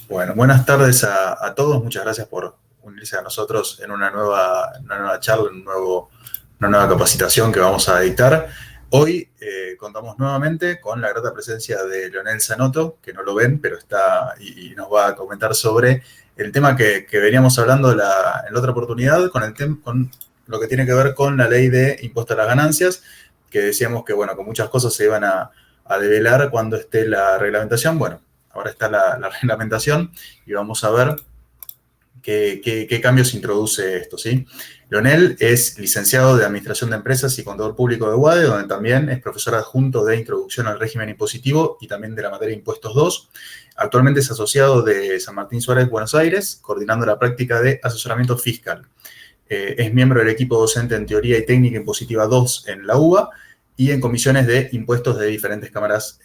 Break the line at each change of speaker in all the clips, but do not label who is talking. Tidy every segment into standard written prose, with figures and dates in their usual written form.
Bueno, buenas tardes a todos. Muchas gracias por unirse a nosotros en una nueva charla, una nueva capacitación que vamos a dictar. Hoy contamos nuevamente con la grata presencia de Leonel Zanotto, que no lo ven, pero está y nos va a comentar sobre el tema que veníamos hablando en la otra oportunidad, con lo que tiene que ver con la ley de impuesto a las ganancias, que decíamos que, bueno, con muchas cosas se iban a develar cuando esté la reglamentación. Bueno, ahora está la reglamentación y vamos a ver qué cambios introduce esto, ¿sí? Leonel es licenciado de Administración de Empresas y Contador Público de UADE, donde también es profesor adjunto de Introducción al Régimen Impositivo y también de la materia Impuestos 2. Actualmente es asociado de San Martín Suárez, Buenos Aires, coordinando la práctica de asesoramiento fiscal. Es miembro del equipo docente en Teoría y Técnica Impositiva 2 en la UBA y en comisiones de impuestos de diferentes cámaras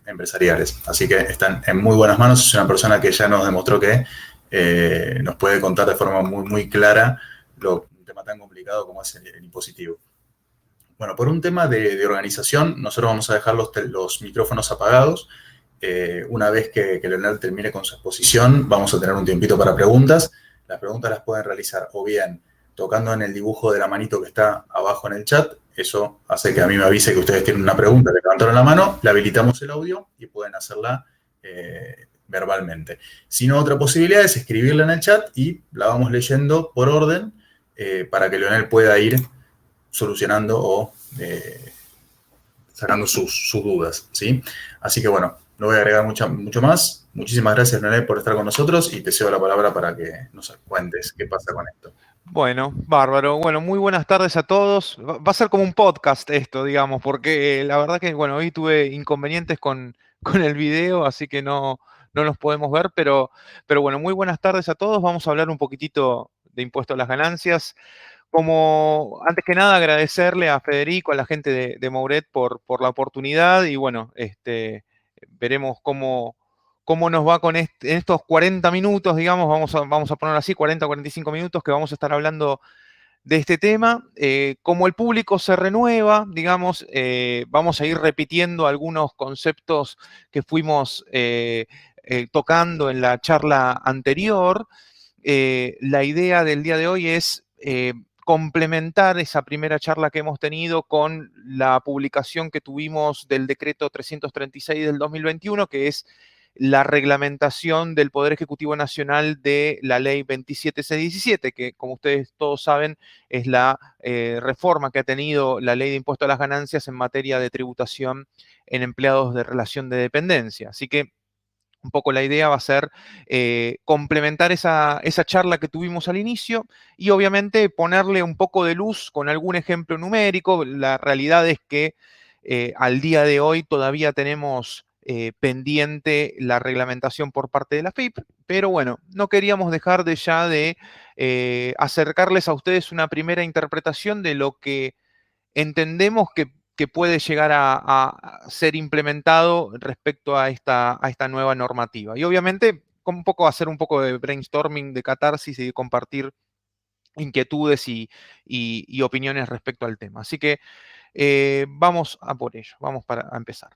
empresariales. Así que están en muy buenas manos. Es una persona que ya nos demostró que nos puede contar de forma muy clara un tema tan complicado como es el impositivo. Bueno, por un tema de organización, nosotros vamos a dejar los micrófonos apagados. Una vez que Leonel termine con su exposición, vamos a tener un tiempito para preguntas. Las preguntas las pueden realizar o bien tocando en el dibujo de la manito que está abajo en el chat. Eso hace que a mí me avise que ustedes tienen una pregunta, le levantaron la mano, le habilitamos el audio y pueden hacerla verbalmente. Si no, otra posibilidad es escribirla en el chat y la vamos leyendo por orden para que Leonel pueda ir solucionando o sacando sus dudas, ¿sí? Así que bueno, no voy a agregar mucho más. Muchísimas gracias, Leonel, por estar con nosotros y te cedo la palabra para que nos cuentes qué pasa con esto.
Bueno, bárbaro. Bueno, muy buenas tardes a todos. Va a ser como un podcast esto, digamos, porque la verdad que, bueno, hoy tuve inconvenientes con el video, así que no nos podemos ver, pero bueno, muy buenas tardes a todos. Vamos a hablar un poquitito de impuesto a las ganancias. Como, antes que nada, agradecerle a Federico, a la gente de Mouret por la oportunidad y bueno, veremos cómo nos va en estos 40 minutos, digamos, vamos a ponerlo así, 40 o 45 minutos que vamos a estar hablando de este tema. Como el público se renueva, digamos, vamos a ir repitiendo algunos conceptos que fuimos tocando en la charla anterior. La idea del día de hoy es complementar esa primera charla que hemos tenido con la publicación que tuvimos del decreto 336 del 2021, que es la reglamentación del Poder Ejecutivo Nacional de la Ley 27617, que como ustedes todos saben es la reforma que ha tenido la Ley de Impuesto a las Ganancias en materia de tributación en empleados de relación de dependencia. Así que un poco la idea va a ser complementar esa charla que tuvimos al inicio y obviamente ponerle un poco de luz con algún ejemplo numérico. La realidad es que al día de hoy todavía tenemos pendiente la reglamentación por parte de la FIP, pero bueno, no queríamos dejar de acercarles a ustedes una primera interpretación de lo que entendemos que puede llegar a ser implementado respecto a esta nueva normativa. Y obviamente, como un poco hacer un poco de brainstorming, de catarsis y de compartir inquietudes y opiniones respecto al tema. Así que vamos a por ello, vamos a empezar.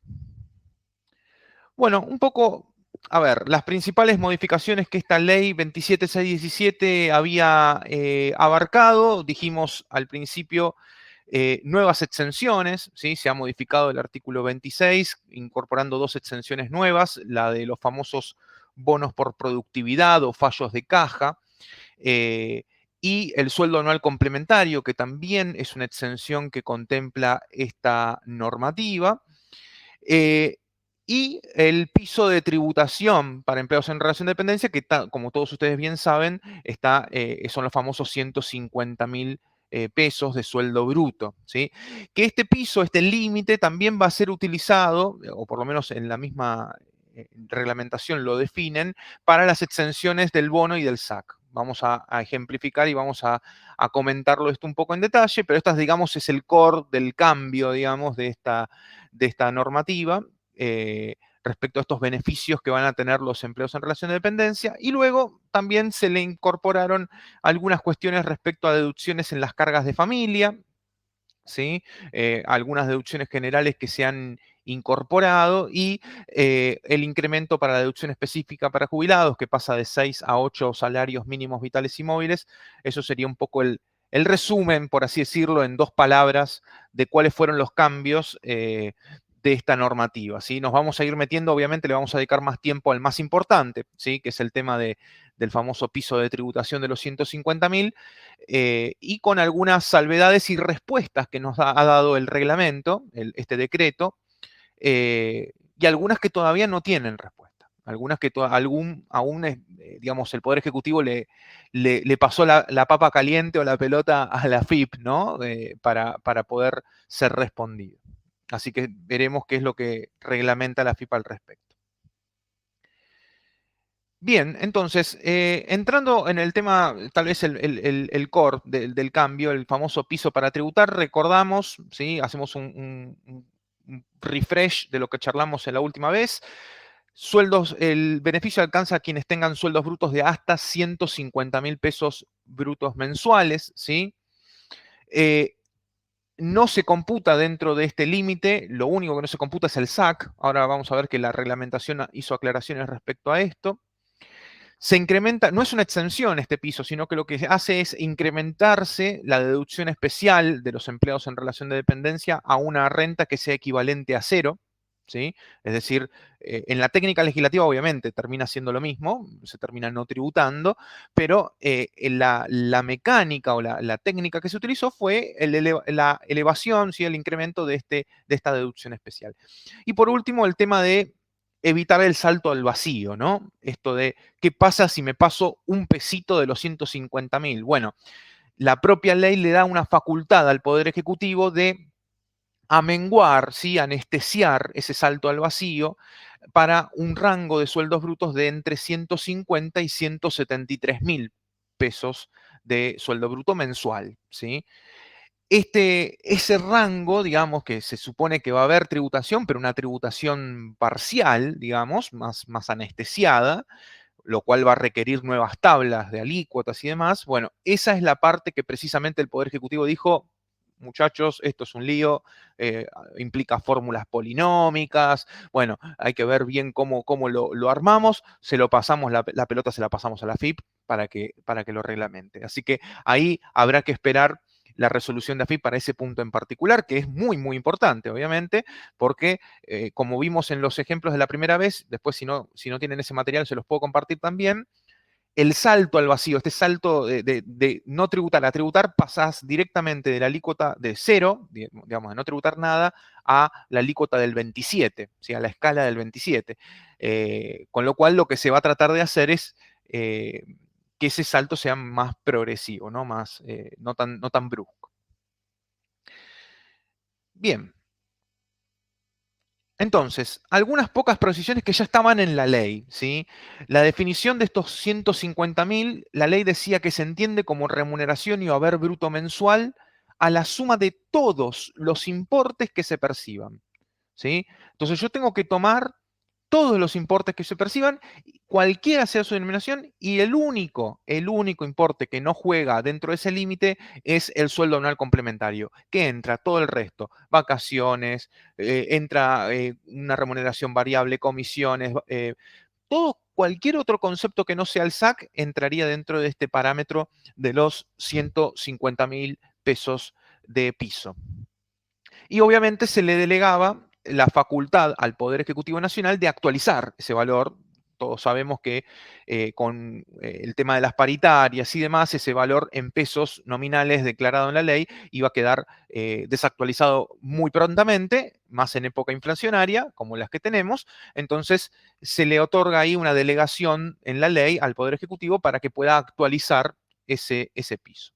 Bueno, un poco, a ver, las principales modificaciones que esta ley 27617 había abarcado, dijimos al principio, nuevas exenciones, ¿sí? Se ha modificado el artículo 26, incorporando dos exenciones nuevas, la de los famosos bonos por productividad o fallos de caja, eh, y el sueldo anual complementario, que también es una exención que contempla esta normativa. Y el piso de tributación para empleados en relación de dependencia, que como todos ustedes bien saben, son los famosos 150.000 pesos de sueldo bruto, ¿sí? Que este piso, este límite, también va a ser utilizado, o por lo menos en la misma reglamentación lo definen, para las exenciones del bono y del SAC. Vamos a ejemplificar y vamos a comentarlo esto un poco en detalle, pero esta, digamos, es el core del cambio, digamos, de esta normativa respecto a estos beneficios que van a tener los empleados en relación de dependencia. Y luego también se le incorporaron algunas cuestiones respecto a deducciones en las cargas de familia, ¿sí? Algunas deducciones generales que se han incorporado, y el incremento para la deducción específica para jubilados, que pasa de 6 a 8 salarios mínimos vitales y móviles. Eso sería un poco el resumen, por así decirlo, en 2 palabras, de cuáles fueron los cambios de esta normativa, ¿sí? Nos vamos a ir metiendo, obviamente le vamos a dedicar más tiempo al más importante, ¿sí? Que es el tema del famoso piso de tributación de los 150.000, y con algunas salvedades y respuestas que nos ha dado el reglamento, este decreto, y algunas que todavía no tienen respuesta. Algunas que aún digamos, el Poder Ejecutivo le pasó la papa caliente o la pelota a la FIP, ¿no? Para poder ser respondido. Así que veremos qué es lo que reglamenta la FIP al respecto. Bien, entonces, entrando en el tema, tal vez el core del cambio, el famoso piso para tributar, recordamos, ¿sí? Hacemos un refresh de lo que charlamos en la última vez. Sueldos, el beneficio alcanza a quienes tengan sueldos brutos de hasta 150.000 pesos brutos mensuales, ¿sí? No se computa dentro de este límite, lo único que no se computa es el SAC. Ahora vamos a ver que la reglamentación hizo aclaraciones respecto a esto. Se incrementa, no es una exención este piso, sino que lo que hace es incrementarse la deducción especial de los empleados en relación de dependencia a una renta que sea equivalente a 0, ¿sí? Es decir, en la técnica legislativa obviamente termina siendo lo mismo, se termina no tributando, pero en la mecánica o la técnica que se utilizó fue la elevación, ¿sí? El incremento de esta deducción especial. Y por último, el tema de evitar el salto al vacío, ¿no? Esto de, ¿qué pasa si me paso un pesito de los 150.000? Bueno, la propia ley le da una facultad al Poder Ejecutivo de amenguar, ¿sí? Anestesiar ese salto al vacío para un rango de sueldos brutos de entre 150 y 173.000 pesos de sueldo bruto mensual, ¿sí? Ese rango, digamos, que se supone que va a haber tributación, pero una tributación parcial, digamos, más anestesiada, lo cual va a requerir nuevas tablas de alícuotas y demás. Bueno, esa es la parte que precisamente el Poder Ejecutivo dijo: muchachos, esto es un lío, implica fórmulas polinómicas, bueno, hay que ver bien cómo lo armamos, se lo pasamos, la pelota se la pasamos a la FIP para que lo reglamente. Así que ahí habrá que esperar la resolución de AFIP para ese punto en particular, que es muy, muy importante, obviamente, porque como vimos en los ejemplos de la primera vez, después si no tienen ese material se los puedo compartir también, el salto al vacío, este salto de no tributar a tributar, pasás directamente de la alícuota de 0, digamos, de no tributar nada, a la alícuota del 27, ¿sí? A la escala del 27. Con lo cual lo que se va a tratar de hacer es que ese salto sea más progresivo, ¿no? No tan brusco. Bien. Entonces, algunas pocas precisiones que ya estaban en la ley, ¿sí? La definición de estos 150.000, la ley decía que se entiende como remuneración y haber bruto mensual a la suma de todos los importes que se perciban, ¿sí? Entonces yo tengo que tomar todos los importes que se perciban, cualquiera sea su denominación, y el único importe que no juega dentro de ese límite es el sueldo anual complementario, que entra todo el resto, vacaciones, entra una remuneración variable, comisiones, cualquier otro concepto que no sea el SAC entraría dentro de este parámetro de los 150.000 pesos de piso. Y obviamente se le delegaba la facultad al Poder Ejecutivo Nacional de actualizar ese valor. Todos sabemos que con el tema de las paritarias y demás, ese valor en pesos nominales declarado en la ley iba a quedar desactualizado muy prontamente, más en época inflacionaria, como las que tenemos. Entonces, se le otorga ahí una delegación en la ley al Poder Ejecutivo para que pueda actualizar ese piso.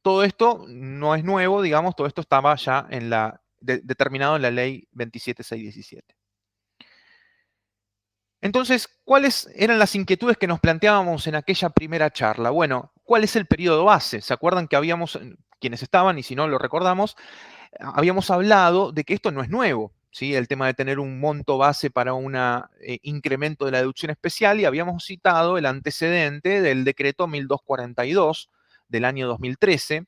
Todo esto no es nuevo, digamos, todo esto estaba ya determinado en la ley 27617. Entonces, ¿cuáles eran las inquietudes que nos planteábamos en aquella primera charla? Bueno, ¿cuál es el periodo base? ¿Se acuerdan que quienes estaban, y si no lo recordamos, habíamos hablado de que esto no es nuevo, ¿sí? El tema de tener un monto base para un incremento de la deducción especial, y habíamos citado el antecedente del decreto 1242 del año 2013,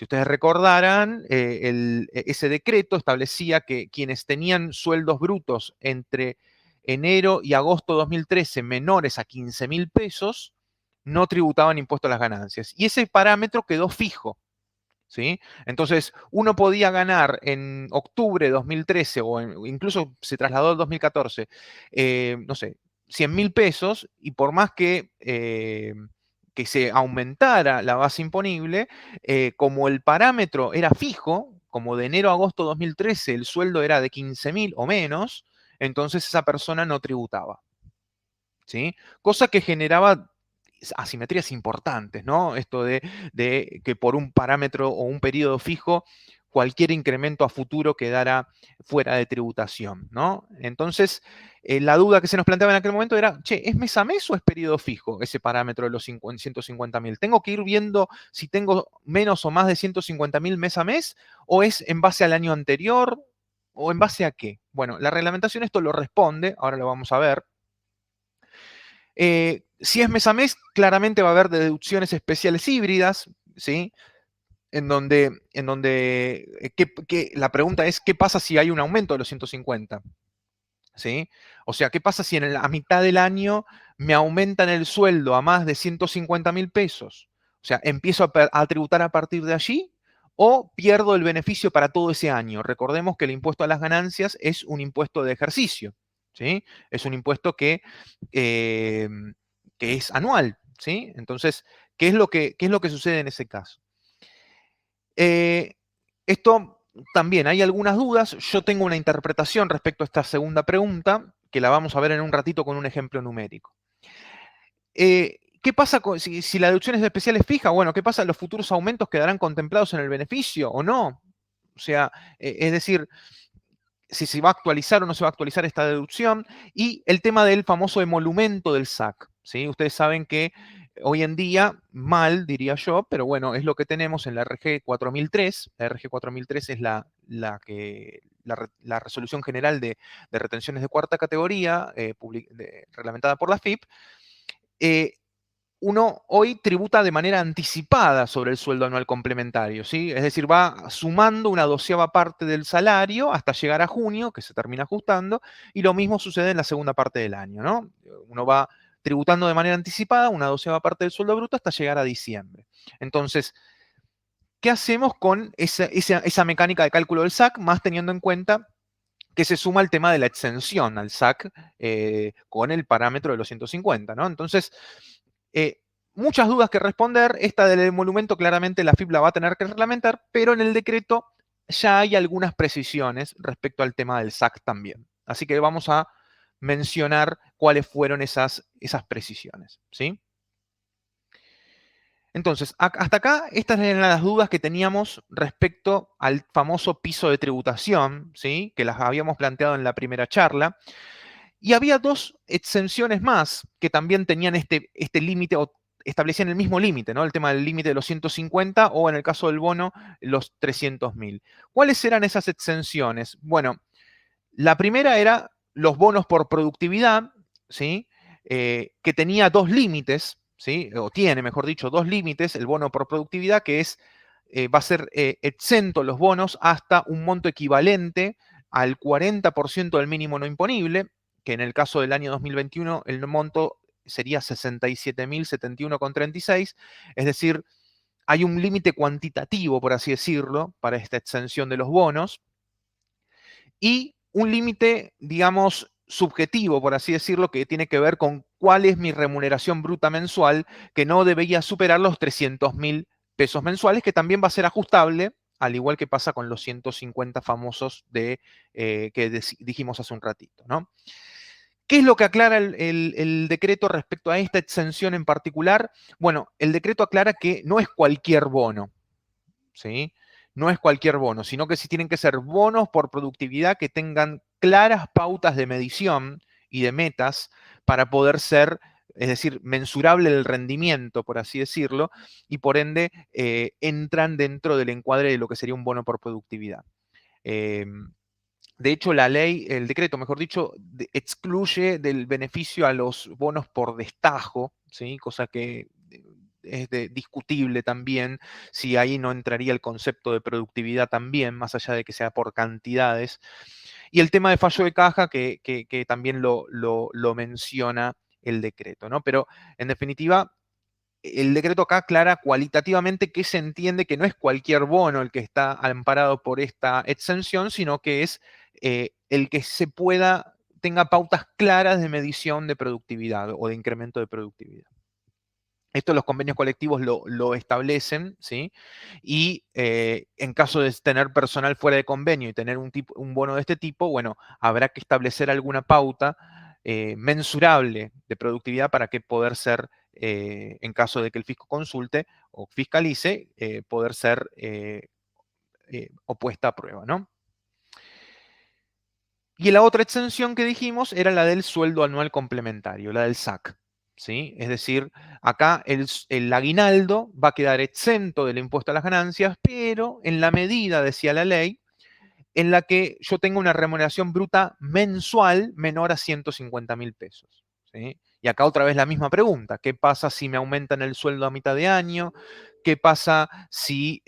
Si ustedes recordarán, ese decreto establecía que quienes tenían sueldos brutos entre enero y agosto de 2013 menores a 15.000 pesos, no tributaban impuesto a las ganancias. Y ese parámetro quedó fijo. ¿Sí? Entonces, uno podía ganar en octubre de 2013 o incluso se trasladó al 2014, no sé, 100.000 pesos y por más que se aumentara la base imponible, como el parámetro era fijo, como de enero a agosto de 2013 el sueldo era de 15.000 o menos, entonces esa persona no tributaba. ¿Sí? Cosa que generaba asimetrías importantes, ¿no? Esto de que por un parámetro o un periodo fijo, cualquier incremento a futuro quedara fuera de tributación, ¿no? Entonces, la duda que se nos planteaba en aquel momento era, che, ¿es mes a mes o es periodo fijo ese parámetro de los 150.000? ¿Tengo que ir viendo si tengo menos o más de 150.000 mes a mes o es en base al año anterior o en base a qué? Bueno, la reglamentación esto lo responde, ahora lo vamos a ver. Si es mes a mes, claramente va a haber deducciones especiales híbridas, ¿sí? En donde la pregunta es, ¿qué pasa si hay un aumento de los 150? ¿Sí? O sea, ¿qué pasa si a mitad del año me aumentan el sueldo a más de 150.000 pesos? O sea, ¿empiezo a tributar a partir de allí o pierdo el beneficio para todo ese año? Recordemos que el impuesto a las ganancias es un impuesto de ejercicio, ¿sí? Es un impuesto eh, que es anual, ¿sí? Entonces, qué es lo que sucede en ese caso? Eh, Esto también hay algunas dudas. Yo tengo una interpretación respecto a esta segunda pregunta, que la vamos a ver en un ratito con un ejemplo numérico. ¿Qué pasa si la deducción es especial es fija? Bueno, ¿qué pasa? ¿Los futuros aumentos quedarán contemplados en el beneficio o no? O sea, es decir, si se va a actualizar o no se va a actualizar esta deducción, y el tema del famoso emolumento del SAC. ¿Sí? Ustedes saben que hoy en día, mal diría yo, pero bueno, es lo que tenemos en la RG 4003. La RG 4003 es la resolución general de retenciones de cuarta categoría, reglamentada por la FIP. Uno hoy tributa de manera anticipada sobre el sueldo anual complementario, ¿sí? Es decir, va sumando una 12ª parte del salario hasta llegar a junio, que se termina ajustando, y lo mismo sucede en la segunda parte del año, ¿no? Uno va tributando de manera anticipada una 12ª parte del sueldo bruto hasta llegar a diciembre. Entonces, ¿qué hacemos con esa mecánica de cálculo del SAC, más teniendo en cuenta que se suma el tema de la exención al SAC con el parámetro de los 150, ¿no? Entonces, eh, muchas dudas que responder. Esta del emolumento claramente la FIP la va a tener que reglamentar, pero en el decreto ya hay algunas precisiones respecto al tema del SAC también. Así que vamos a mencionar cuáles fueron esas precisiones, ¿sí? Entonces, hasta acá, estas eran las dudas que teníamos respecto al famoso piso de tributación, ¿sí? Que las habíamos planteado en la primera charla. Y había dos exenciones más que también tenían este límite o establecían el mismo límite, ¿no? El tema del límite de los 150 o en el caso del bono, los 300.000. ¿Cuáles eran esas exenciones? Bueno, la primera era los bonos por productividad, ¿sí? Que tenía dos límites, ¿sí? O tiene, mejor dicho, dos límites, el bono por productividad, que va a ser exento los bonos hasta un monto equivalente al 40% del mínimo no imponible, que en el caso del año 2021 el monto sería 67.071,36, es decir, hay un límite cuantitativo, por así decirlo, para esta exención de los bonos, y un límite, digamos, subjetivo, por así decirlo, que tiene que ver con cuál es mi remuneración bruta mensual, que no debería superar los 300.000 pesos mensuales, que también va a ser ajustable, al igual que pasa con los 150 famosos que dijimos hace un ratito, ¿no? ¿Qué es lo que aclara el decreto respecto a esta exención en particular? Bueno, el decreto aclara que no es cualquier bono, ¿sí? No es cualquier bono, sino que sí tienen que ser bonos por productividad que tengan claras pautas de medición y de metas para poder ser, es decir, mensurable el rendimiento, por así decirlo, y por ende entran dentro del encuadre de lo que sería un bono por productividad. De hecho, la ley, el decreto, mejor dicho, excluye del beneficio a los bonos por destajo, ¿sí? Cosa que discutible también si ahí no entraría el concepto de productividad también, más allá de que sea por cantidades. Y el tema de fallo de caja que también lo menciona el decreto, ¿no? Pero en definitiva, el decreto acá aclara cualitativamente que se entiende que no es cualquier bono el que está amparado por esta exención, sino que es el que tenga pautas claras de medición de productividad o de incremento de productividad. Esto los convenios colectivos lo establecen, ¿sí? Y en caso de tener personal fuera de convenio y tener un bono de este tipo, bueno, habrá que establecer alguna pauta mensurable de productividad para que poder ser, en caso de que el fisco consulte o fiscalice, poder ser opuesta a prueba, ¿no? Y la otra exención que dijimos era la del sueldo anual complementario, la del SAC. ¿Sí? Es decir, acá el aguinaldo va a quedar exento del impuesto a las ganancias, pero en la medida, decía la ley, en la que yo tenga una remuneración bruta mensual menor a 150.000 pesos. ¿Sí? Y acá otra vez la misma pregunta, ¿qué pasa si me aumentan el sueldo a mitad de año? ¿Qué pasa si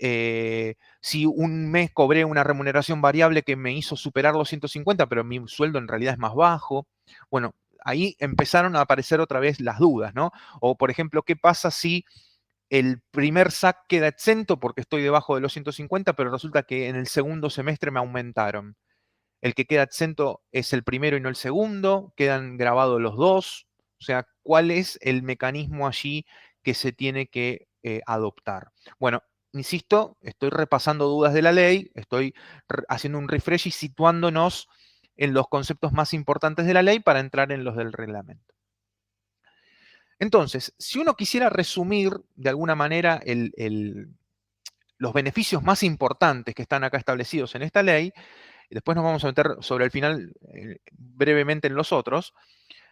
un mes cobré una remuneración variable que me hizo superar los 150, pero mi sueldo en realidad es más bajo? Bueno, ahí empezaron a aparecer otra vez las dudas, ¿no? O, por ejemplo, ¿qué pasa si el primer SAC queda exento porque estoy debajo de los 150, pero resulta que en el segundo semestre me aumentaron? El que queda exento es el primero y no el segundo, quedan grabados los dos. O sea, ¿cuál es el mecanismo allí que se tiene que adoptar? Bueno, insisto, estoy repasando dudas de la ley, estoy haciendo un refresh y situándonos en los conceptos más importantes de la ley para entrar en los del reglamento. Entonces, si uno quisiera resumir de alguna manera los beneficios más importantes que están acá establecidos en esta ley, y después nos vamos a meter sobre el final brevemente en los otros,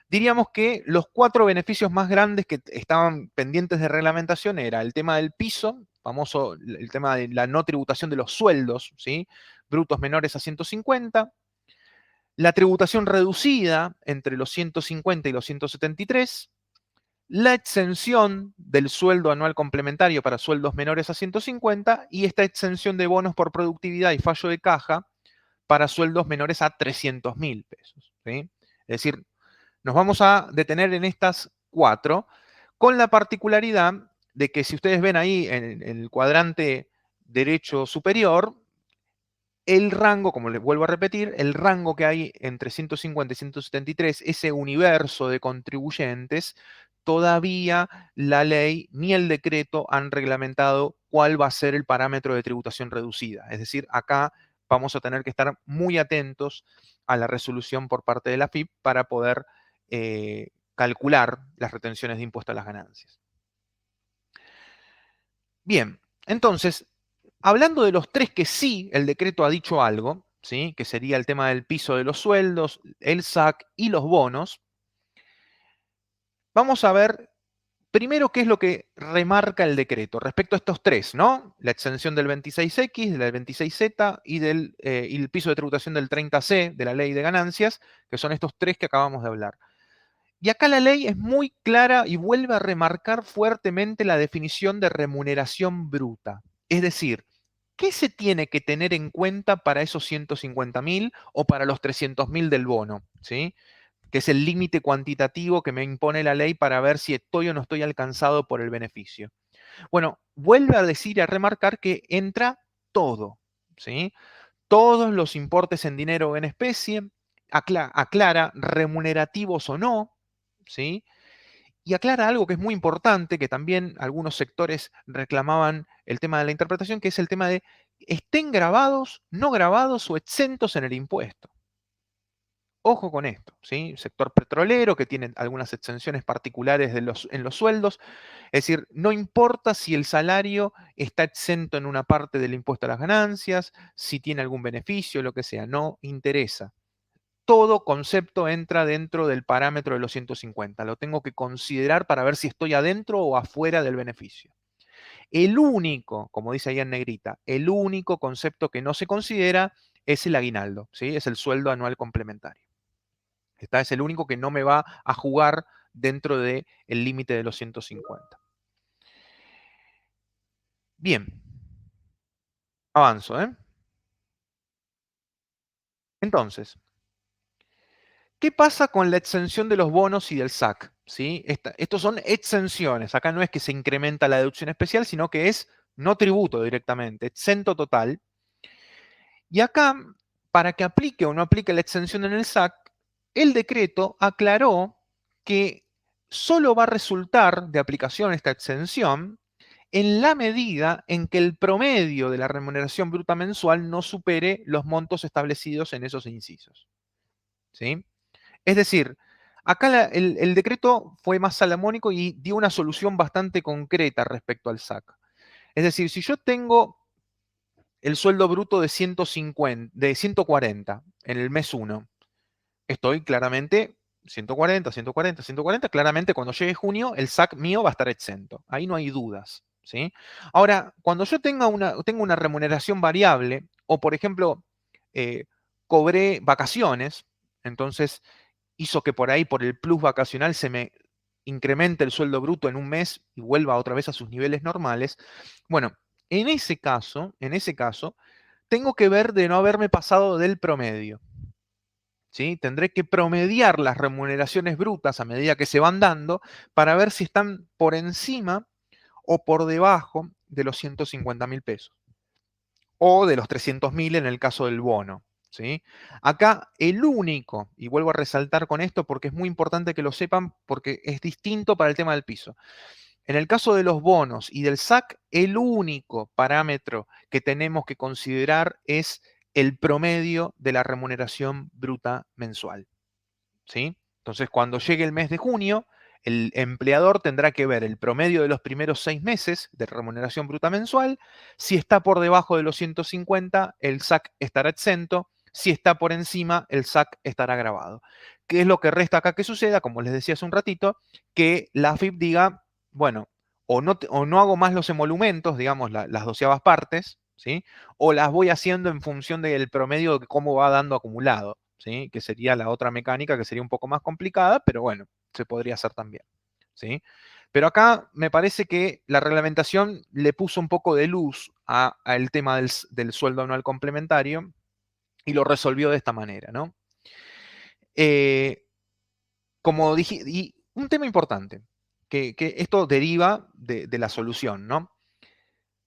diríamos que los 4 beneficios más grandes que estaban pendientes de reglamentación era el tema del piso, famoso el tema de la no tributación de los sueldos, ¿sí? Brutos menores a 150, la tributación reducida entre los 150 y los 173, la exención del sueldo anual complementario para sueldos menores a 150 y esta exención de bonos por productividad y fallo de caja para sueldos menores a 300.000 pesos. ¿Sí? Es decir, nos vamos a detener en estas 4, con la particularidad de que si ustedes ven ahí en el cuadrante derecho superior, el rango, como les vuelvo a repetir, el rango que hay entre 150 y 173, ese universo de contribuyentes, todavía la ley ni el decreto han reglamentado cuál va a ser el parámetro de tributación reducida. Es decir, acá vamos a tener que estar muy atentos a la resolución por parte de la FIP para poder calcular las retenciones de impuesto a las ganancias. Bien, entonces, hablando de los 3 que sí el decreto ha dicho algo, ¿sí? Que sería el tema del piso de los sueldos, el SAC y los bonos, vamos a ver primero qué es lo que remarca el decreto respecto a estos 3, ¿no? La exención del 26X, del 26Z y el piso de tributación del 30C de la ley de ganancias, que son estos 3 que acabamos de hablar. Y acá la ley es muy clara y vuelve a remarcar fuertemente la definición de remuneración bruta. Es decir, ¿qué se tiene que tener en cuenta para esos 150.000 o para los 300.000 del bono? ¿Sí? Que es el límite cuantitativo que me impone la ley para ver si estoy o no estoy alcanzado por el beneficio. Bueno, vuelve a decir y a remarcar que entra todo. ¿Sí? Todos los importes en dinero o en especie, aclara remunerativos o no, ¿sí? Y aclara algo que es muy importante, que también algunos sectores reclamaban el tema de la interpretación, que es el tema de estén grabados, no grabados o exentos en el impuesto. Ojo con esto, ¿sí? Sector petrolero que tiene algunas exenciones particulares en los sueldos. Es decir, no importa si el salario está exento en una parte del impuesto a las ganancias, si tiene algún beneficio, lo que sea, no interesa. Todo concepto entra dentro del parámetro de los 150. Lo tengo que considerar para ver si estoy adentro o afuera del beneficio. El único, como dice ahí en negrita, el único concepto que no se considera es el aguinaldo, ¿sí? Es el sueldo anual complementario. Es el único que no me va a jugar dentro del límite de los 150. Bien, avanzo, ¿eh? Entonces, ¿qué pasa con la exención de los bonos y del SAC? ¿Sí? Estos son exenciones. Acá no es que se incrementa la deducción especial, sino que es no tributo directamente, exento total. Y acá, para que aplique o no aplique la exención en el SAC, el decreto aclaró que solo va a resultar de aplicación esta exención en la medida en que el promedio de la remuneración bruta mensual no supere los montos establecidos en esos incisos. ¿Sí? Es decir, acá el decreto fue más salomónico y dio una solución bastante concreta respecto al SAC. Es decir, si yo tengo el sueldo bruto de 140 en el mes 1, estoy claramente 140, 140, 140, claramente cuando llegue junio el SAC mío va a estar exento. Ahí no hay dudas. ¿Sí? Ahora, cuando yo tengo una remuneración variable, o por ejemplo, cobré vacaciones, entonces hizo que por ahí, por el plus vacacional, se me incremente el sueldo bruto en un mes y vuelva otra vez a sus niveles normales. Bueno, en ese caso, tengo que ver de no haberme pasado del promedio. ¿Sí? Tendré que promediar las remuneraciones brutas a medida que se van dando para ver si están por encima o por debajo de los 150.000 pesos o de los 300.000 en el caso del bono. ¿Sí? Acá el único, y vuelvo a resaltar con esto porque es muy importante que lo sepan porque es distinto para el tema del piso. En el caso de los bonos y del SAC, el único parámetro que tenemos que considerar es el promedio de la remuneración bruta mensual. ¿Sí? Entonces, cuando llegue el mes de junio, el empleador tendrá que ver el promedio de los primeros 6 meses de remuneración bruta mensual. Si está por debajo de los 150, el SAC estará exento. Si está por encima, el SAC estará grabado. ¿Qué es lo que resta acá que suceda? Como les decía hace un ratito, que la AFIP diga, bueno, o no hago más los emolumentos, digamos, las doceavas partes, ¿sí? O las voy haciendo en función del promedio de cómo va dando acumulado. ¿Sí? Que sería la otra mecánica, que sería un poco más complicada, pero bueno, se podría hacer también. ¿Sí? Pero acá me parece que la reglamentación le puso un poco de luz al tema del sueldo anual complementario y lo resolvió de esta manera, ¿no? Como dije, y un tema importante, que esto deriva de la solución, ¿no?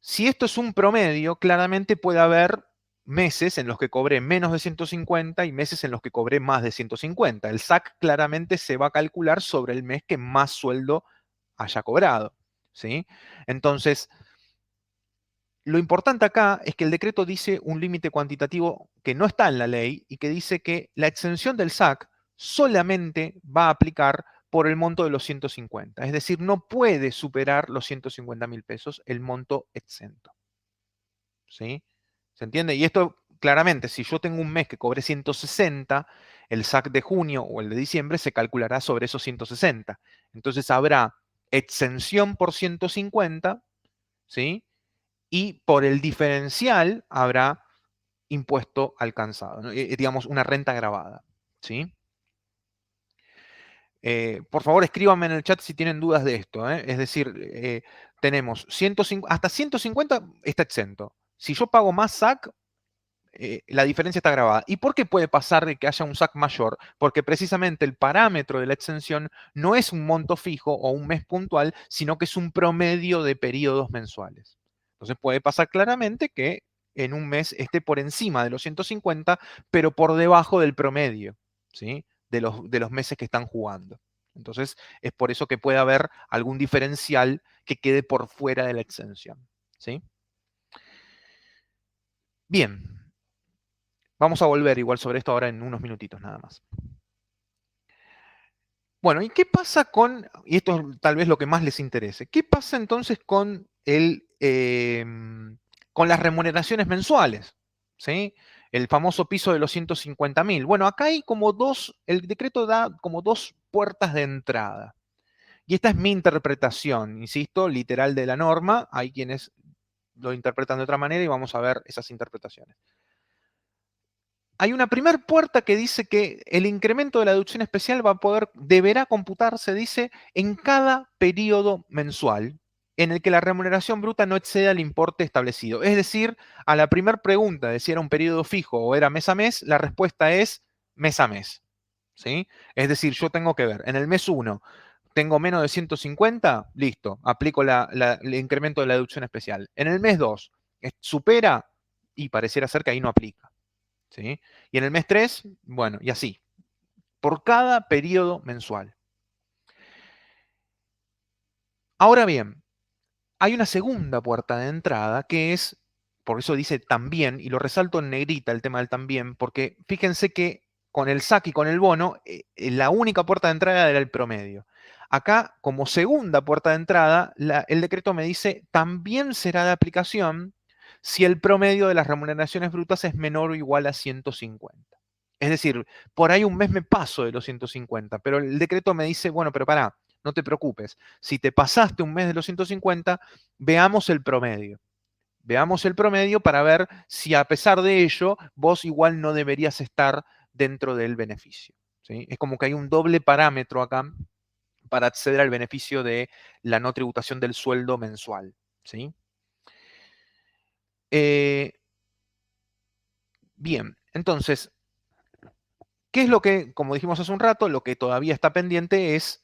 Si esto es un promedio, claramente puede haber meses en los que cobré menos de 150 y meses en los que cobré más de 150. El SAC claramente se va a calcular sobre el mes que más sueldo haya cobrado. ¿Sí? Entonces, lo importante acá es que el decreto dice un límite cuantitativo que no está en la ley y que dice que la exención del SAC solamente va a aplicar por el monto de los 150. Es decir, no puede superar los 150.000 pesos el monto exento. ¿Sí? ¿Se entiende? Y esto, claramente, si yo tengo un mes que cobré 160, el SAC de junio o el de diciembre se calculará sobre esos 160. Entonces habrá exención por 150, ¿sí? Y por el diferencial habrá impuesto alcanzado, ¿no? Digamos, una renta grabada, ¿sí? Por favor, escríbanme en el chat si tienen dudas de esto. Es decir, tenemos 150, hasta 150 está exento. Si yo pago más SAC, la diferencia está grabada. ¿Y por qué puede pasar de que haya un SAC mayor? Porque precisamente el parámetro de la exención no es un monto fijo o un mes puntual, sino que es un promedio de periodos mensuales. Entonces puede pasar claramente que en un mes esté por encima de los 150, pero por debajo del promedio, ¿sí? De los meses que están jugando. Entonces es por eso que puede haber algún diferencial que quede por fuera de la exención, ¿sí? Bien. Vamos a volver igual sobre esto ahora en unos minutitos nada más. Bueno, ¿y qué pasa con, y esto es tal vez lo que más les interese, qué pasa entonces con las remuneraciones mensuales? ¿Sí? El famoso piso de los 150.000. Bueno, acá hay como el decreto da como dos puertas de entrada. Y esta es mi interpretación, insisto, literal de la norma. Hay quienes lo interpretan de otra manera y vamos a ver esas interpretaciones. Hay una primera puerta que dice que el incremento de la deducción especial deberá computarse, dice, en cada periodo mensual, en el que la remuneración bruta no exceda el importe establecido. Es decir, a la primera pregunta de si era un periodo fijo o era mes a mes, la respuesta es mes a mes. ¿Sí? Es decir, yo tengo que ver, en el mes 1 tengo menos de 150, listo, aplico el incremento de la deducción especial. En el mes 2 supera y pareciera ser que ahí no aplica. ¿Sí? Y en el mes 3, bueno, y así, por cada periodo mensual. Ahora bien, hay una segunda puerta de entrada que es, por eso dice también, y lo resalto en negrita el tema del también, porque fíjense que con el SAC y con el bono, la única puerta de entrada era el promedio. Acá, como segunda puerta de entrada, el decreto me dice también será de aplicación si el promedio de las remuneraciones brutas es menor o igual a 150. Es decir, por ahí un mes me paso de los 150, pero el decreto me dice, bueno, pero pará, no te preocupes. Si te pasaste un mes de los 150, veamos el promedio. Veamos el promedio para ver si a pesar de ello vos igual no deberías estar dentro del beneficio. ¿Sí? Es como que hay un doble parámetro acá para acceder al beneficio de la no tributación del sueldo mensual. ¿Sí? Eh, bien, entonces, ¿qué es lo que, como dijimos hace un rato, lo que todavía está pendiente es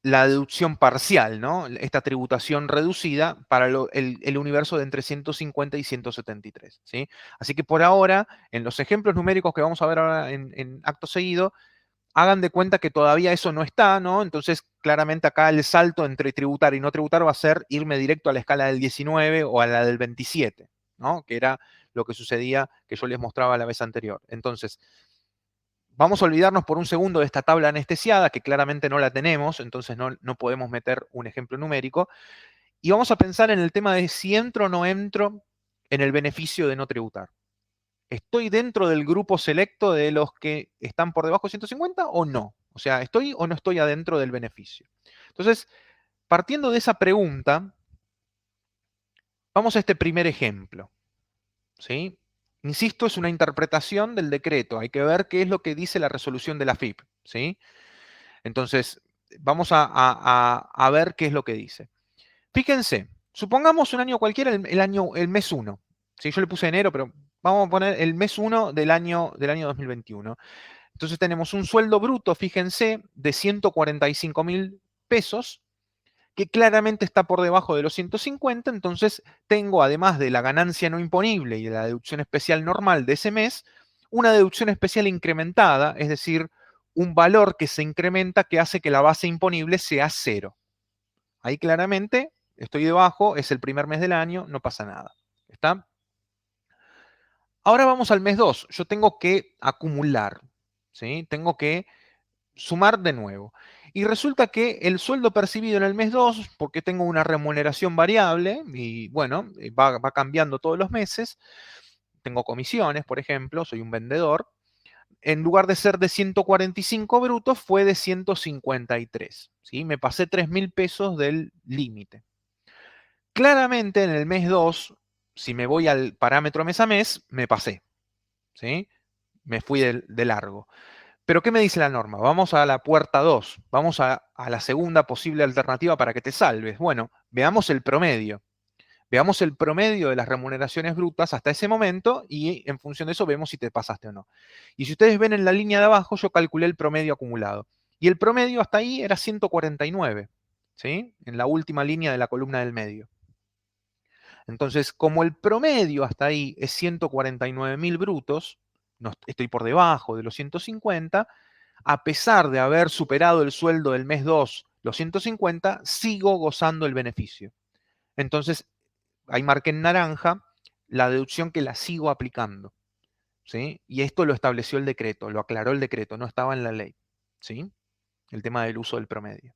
la deducción parcial, ¿no? Esta tributación reducida para el universo de entre 150 y 173, ¿sí? Así que por ahora, en los ejemplos numéricos que vamos a ver ahora en acto seguido, hagan de cuenta que todavía eso no está, ¿no? Entonces, claramente acá el salto entre tributar y no tributar va a ser irme directo a la escala del 19 o a la del 27, ¿no? Que era lo que sucedía que yo les mostraba la vez anterior. Entonces, vamos a olvidarnos por un segundo de esta tabla anestesiada, que claramente no la tenemos, entonces no podemos meter un ejemplo numérico, y vamos a pensar en el tema de si entro o no entro en el beneficio de no tributar. ¿Estoy dentro del grupo selecto de los que están por debajo de 150 o no? O sea, ¿estoy o no estoy adentro del beneficio? Entonces, partiendo de esa pregunta, vamos a este primer ejemplo. ¿Sí? Insisto, es una interpretación del decreto. Hay que ver qué es lo que dice la resolución de la FIP. ¿Sí? Entonces, vamos a ver qué es lo que dice. Fíjense, supongamos un año cualquiera, el mes 1. ¿Sí? Yo le puse enero, pero vamos a poner el mes 1 del año 2021. Entonces tenemos un sueldo bruto, fíjense, de 145.000 pesos, que claramente está por debajo de los 150, entonces tengo, además de la ganancia no imponible y de la deducción especial normal de ese mes, una deducción especial incrementada, es decir, un valor que se incrementa que hace que la base imponible sea cero. Ahí claramente estoy debajo, es el primer mes del año, no pasa nada. ¿Está? Ahora vamos al mes 2. Yo tengo que acumular, ¿sí? Tengo que sumar de nuevo. Y resulta que el sueldo percibido en el mes 2, porque tengo una remuneración variable y bueno, va cambiando todos los meses, tengo comisiones, por ejemplo, soy un vendedor, en lugar de ser de 145 brutos, fue de 153. ¿Sí? Me pasé 3.000 pesos del límite. Claramente en el mes 2, si me voy al parámetro mes a mes, me pasé. ¿Sí? Me fui de largo. Pero ¿qué me dice la norma? Vamos a la puerta 2, vamos a la segunda posible alternativa para que te salves. Bueno, veamos el promedio. Veamos el promedio de las remuneraciones brutas hasta ese momento y en función de eso vemos si te pasaste o no. Y si ustedes ven en la línea de abajo, yo calculé el promedio acumulado. Y el promedio hasta ahí era 149, ¿sí? En la última línea de la columna del medio. Entonces, como el promedio hasta ahí es 149.000 brutos, no estoy por debajo de los 150, a pesar de haber superado el sueldo del mes 2, los 150, sigo gozando el beneficio. Entonces, ahí marqué en naranja la deducción que la sigo aplicando. ¿Sí? Y esto lo estableció el decreto, lo aclaró el decreto, no estaba en la ley. ¿Sí? El tema del uso del promedio.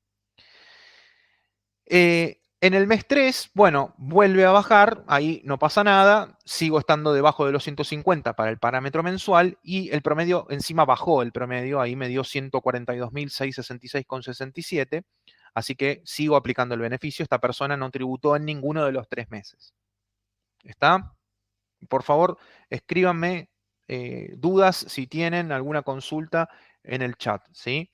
En el mes 3, bueno, vuelve a bajar, ahí no pasa nada, sigo estando debajo de los 150 para el parámetro mensual y el promedio encima bajó, el promedio ahí me dio 142.666,67, así que sigo aplicando el beneficio, esta persona no tributó en ninguno de los 3 meses. ¿Está? Por favor, escríbanme dudas si tienen alguna consulta en el chat, ¿sí?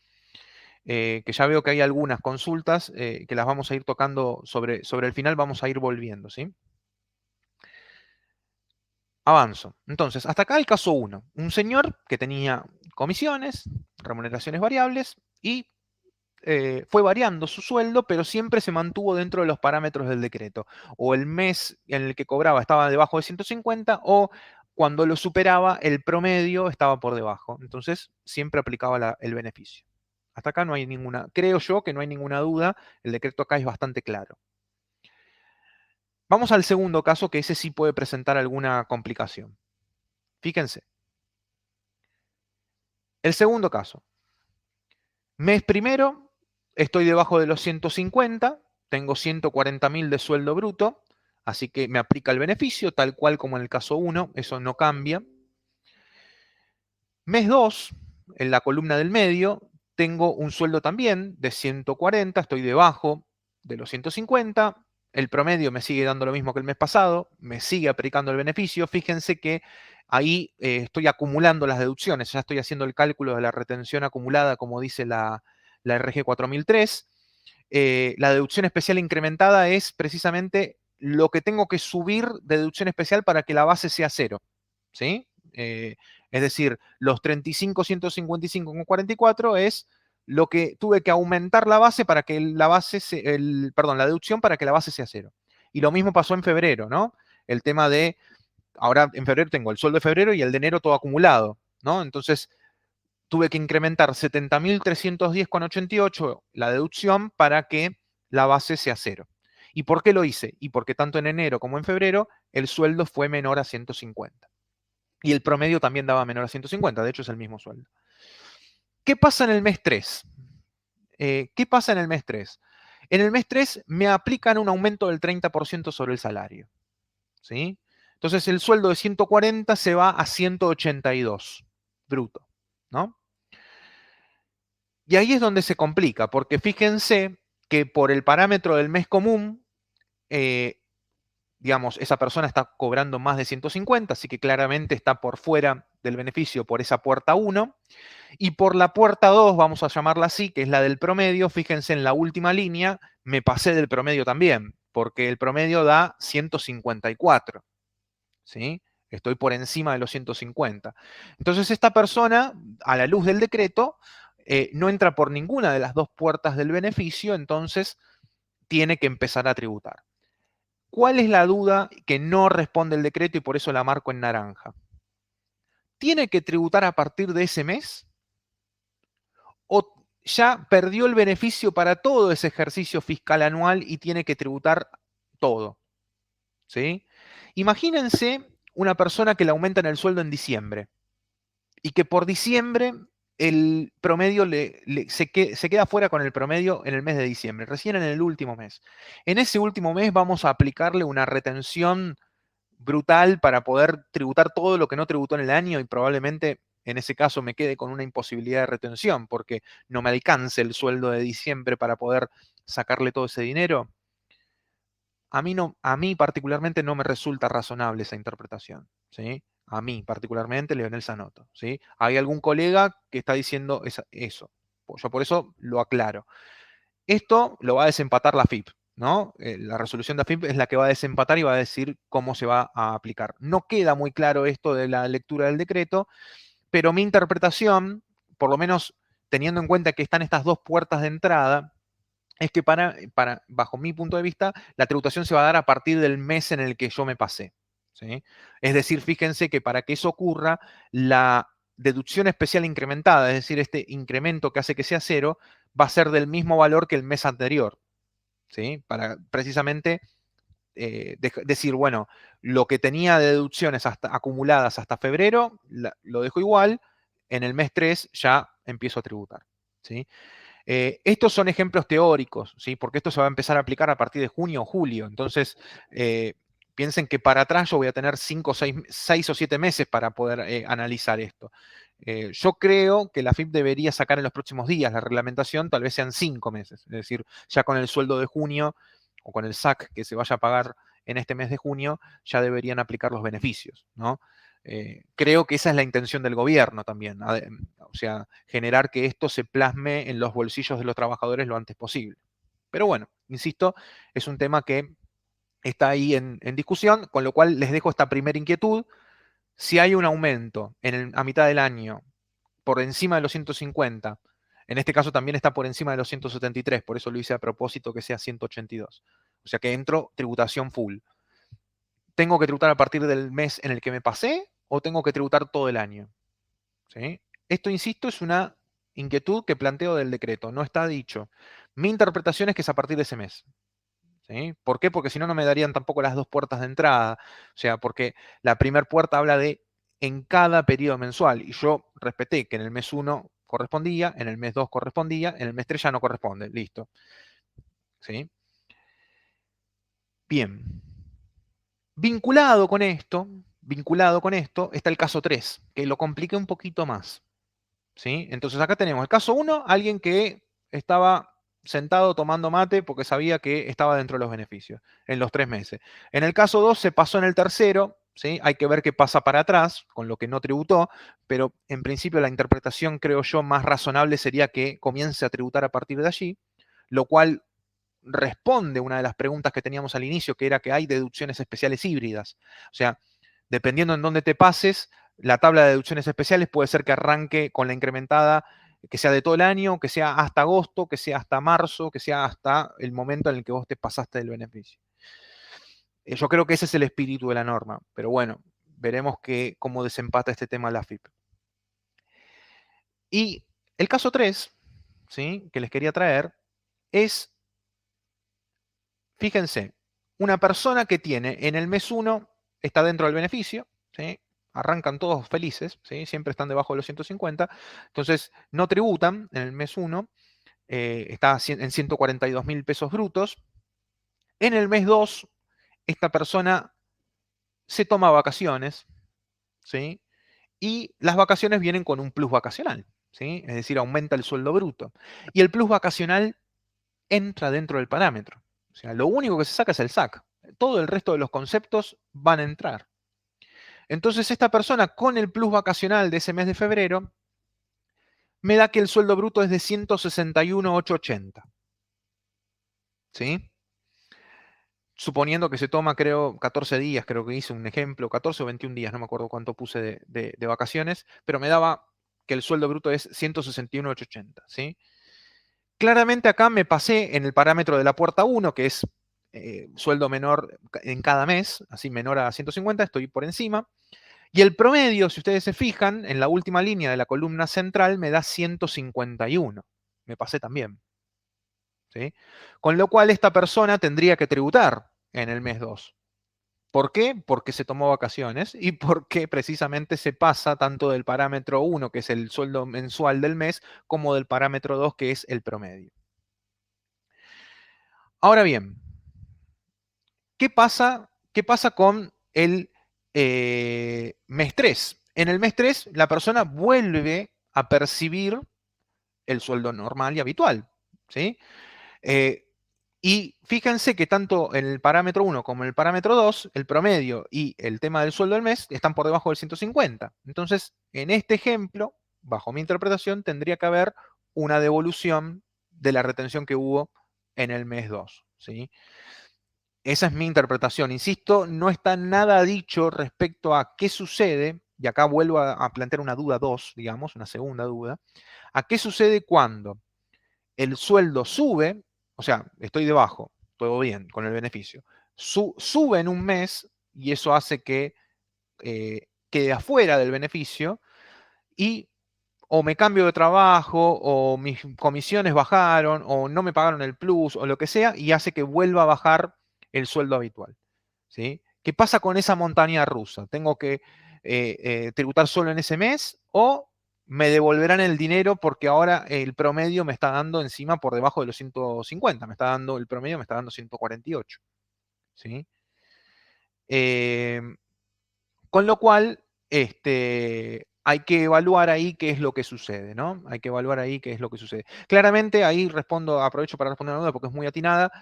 que ya veo que hay algunas consultas que las vamos a ir tocando sobre el final, vamos a ir volviendo, ¿sí? Avanzo. Entonces, hasta acá el caso 1. Un señor que tenía comisiones, remuneraciones variables y fue variando su sueldo, pero siempre se mantuvo dentro de los parámetros del decreto. O el mes en el que cobraba estaba debajo de 150 o cuando lo superaba el promedio estaba por debajo. Entonces, siempre aplicaba el beneficio. Hasta acá no hay ninguna, creo yo que no hay ninguna duda, el decreto acá es bastante claro. Vamos al segundo caso, que ese sí puede presentar alguna complicación. Fíjense. El segundo caso. Mes primero, estoy debajo de los 150, tengo 140.000 de sueldo bruto, así que me aplica el beneficio, tal cual como en el caso 1, eso no cambia. Mes 2, en la columna del medio, tengo un sueldo también de 140, estoy debajo de los 150, el promedio me sigue dando lo mismo que el mes pasado, me sigue aplicando el beneficio. Fíjense que ahí estoy acumulando las deducciones, ya estoy haciendo el cálculo de la retención acumulada, como dice la RG 4003. La deducción especial incrementada es precisamente lo que tengo que subir de deducción especial para que la base sea cero, ¿sí? Es decir, los 35.155,44 es lo que tuve que aumentar la base para que la base, la deducción para que la base sea cero. Y lo mismo pasó en febrero, ¿no? El tema de, ahora en febrero tengo el sueldo de febrero y el de enero todo acumulado, ¿no? Entonces, tuve que incrementar 70.310,88 la deducción para que la base sea cero. ¿Y por qué lo hice? Y porque tanto en enero como en febrero el sueldo fue menor a 150. Y el promedio también daba menor a 150, de hecho es el mismo sueldo. ¿Qué pasa en el mes 3? ¿Qué pasa en el mes 3? En el mes 3 me aplican un aumento del 30% sobre el salario, ¿sí? Entonces el sueldo de 140 se va a 182 bruto, ¿no? Y ahí es donde se complica, porque fíjense que por el parámetro del mes común, digamos, esa persona está cobrando más de 150, así que claramente está por fuera del beneficio por esa puerta 1. Y por la puerta 2, vamos a llamarla así, que es la del promedio, fíjense en la última línea, me pasé del promedio también, porque el promedio da 154, ¿sí? Estoy por encima de los 150. Entonces esta persona, a la luz del decreto, no entra por ninguna de las dos puertas del beneficio, entonces tiene que empezar a tributar. ¿Cuál es la duda que no responde el decreto y por eso la marco en naranja? ¿Tiene que tributar a partir de ese mes? ¿O ya perdió el beneficio para todo ese ejercicio fiscal anual y tiene que tributar todo? ¿Sí? Imagínense una persona que le aumentan el sueldo en diciembre y que por diciembre el promedio se queda fuera con el promedio en el mes de diciembre, recién en el último mes. En ese último mes vamos a aplicarle una retención brutal para poder tributar todo lo que no tributó en el año y probablemente en ese caso me quede con una imposibilidad de retención porque no me alcance el sueldo de diciembre para poder sacarle todo ese dinero. A mí particularmente no me resulta razonable esa interpretación, ¿sí? A mí particularmente, Leonel Sanoto, ¿sí? Hay algún colega que está diciendo eso. Yo por eso lo aclaro. Esto lo va a desempatar la FIP, ¿no? La resolución de la FIP es la que va a desempatar y va a decir cómo se va a aplicar. No queda muy claro esto de la lectura del decreto, pero mi interpretación, por lo menos teniendo en cuenta que están estas dos puertas de entrada, es que bajo mi punto de vista, la tributación se va a dar a partir del mes en el que yo me pasé, ¿sí? Es decir, fíjense que para que eso ocurra, la deducción especial incrementada, es decir, este incremento que hace que sea cero, va a ser del mismo valor que el mes anterior, ¿sí? Para precisamente decir, bueno, lo que tenía de deducciones acumuladas hasta febrero, lo dejo igual, en el mes 3 ya empiezo a tributar, ¿sí? Estos son ejemplos teóricos, ¿sí? Porque esto se va a empezar a aplicar a partir de junio o julio. Entonces, piensen que para atrás yo voy a tener 5, 6 o 7 meses para poder analizar esto. Yo creo que la FIP debería sacar en los próximos días la reglamentación, tal vez sean 5 meses. Es decir, ya con el sueldo de junio o con el SAC que se vaya a pagar en este mes de junio, ya deberían aplicar los beneficios, ¿no? Creo que esa es la intención del gobierno también, o sea, generar que esto se plasme en los bolsillos de los trabajadores lo antes posible. Pero bueno, insisto, es un tema que está ahí en discusión, con lo cual les dejo esta primera inquietud. Si hay un aumento a mitad del año por encima de los 150, en este caso también está por encima de los 173, por eso lo hice a propósito que sea 182. O sea que entro tributación full. ¿Tengo que tributar a partir del mes en el que me pasé o tengo que tributar todo el año? ¿Sí? Esto, insisto, es una inquietud que planteo del decreto, no está dicho. Mi interpretación es que es a partir de ese mes. ¿Sí? ¿Por qué? Porque si no, no me darían tampoco las dos puertas de entrada. O sea, porque la primera puerta habla de en cada periodo mensual. Y yo respeté que en el mes 1 correspondía, en el mes 2 correspondía, en el mes 3 ya no corresponde. Listo. ¿Sí? Bien. Vinculado con esto, está el caso 3, que lo compliqué un poquito más. ¿Sí? Entonces acá tenemos el caso 1, alguien que estaba sentado tomando mate porque sabía que estaba dentro de los beneficios en los 3 meses. En el caso 2 se pasó en el tercero, ¿sí? Hay que ver qué pasa para atrás con lo que no tributó, pero en principio la interpretación, creo yo, más razonable sería que comience a tributar a partir de allí, lo cual responde una de las preguntas que teníamos al inicio, que era que hay deducciones especiales híbridas. O sea, dependiendo en dónde te pases, la tabla de deducciones especiales puede ser que arranque con la incrementada, que sea de todo el año, que sea hasta agosto, que sea hasta marzo, que sea hasta el momento en el que vos te pasaste del beneficio. Yo creo que ese es el espíritu de la norma, pero bueno, veremos cómo desempata este tema la AFIP. Y el caso 3, ¿sí?, que les quería traer, es, fíjense, una persona que tiene en el mes 1, está dentro del beneficio, ¿sí?, arrancan todos felices, ¿sí?, siempre están debajo de los 150, entonces no tributan en el mes 1, está en 142.000 pesos brutos. En el mes 2, esta persona se toma vacaciones, ¿sí?, y las vacaciones vienen con un plus vacacional, ¿sí?, es decir, aumenta el sueldo bruto. Y el plus vacacional entra dentro del parámetro. O sea, lo único que se saca es el SAC. Todo el resto de los conceptos van a entrar. Entonces, esta persona con el plus vacacional de ese mes de febrero me da que el sueldo bruto es de 161.880. ¿Sí? Suponiendo que se toma, creo, 14 días, creo que hice un ejemplo, 14 o 21 días, no me acuerdo cuánto puse de vacaciones, pero me daba que el sueldo bruto es 161.880. ¿Sí? Claramente acá me pasé en el parámetro de la puerta 1, que es sueldo menor en cada mes, así menor a 150, estoy por encima. Y el promedio, si ustedes se fijan, en la última línea de la columna central me da 151. Me pasé también. ¿Sí? Con lo cual esta persona tendría que tributar en el mes 2. ¿Por qué? Porque se tomó vacaciones y porque precisamente se pasa tanto del parámetro 1, que es el sueldo mensual del mes, como del parámetro 2, que es el promedio. Ahora bien, ¿qué pasa con el mes 3? En el mes 3 la persona vuelve a percibir el sueldo normal y habitual, ¿sí? Y fíjense que tanto en el parámetro 1 como en el parámetro 2, el promedio y el tema del sueldo del mes están por debajo del 150. Entonces, en este ejemplo, bajo mi interpretación, tendría que haber una devolución de la retención que hubo en el mes 2, ¿sí? Esa es mi interpretación. Insisto, no está nada dicho respecto a qué sucede, y acá vuelvo a plantear una duda 2, digamos, una segunda duda, a qué sucede cuando el sueldo sube, o sea, estoy debajo, todo bien con el beneficio, sube en un mes y eso hace que quede afuera del beneficio y o me cambio de trabajo o mis comisiones bajaron o no me pagaron el plus o lo que sea y hace que vuelva a bajar el sueldo habitual. ¿Sí? ¿Qué pasa con esa montaña rusa? ¿Tengo que tributar solo en ese mes o me devolverán el dinero porque ahora el promedio me está dando encima por debajo de los 150? El promedio me está dando 148. ¿Sí? Con lo cual, hay que evaluar ahí qué es lo que sucede, ¿no? Hay que evaluar ahí qué es lo que sucede. Claramente, ahí aprovecho para responder a la duda porque es muy atinada.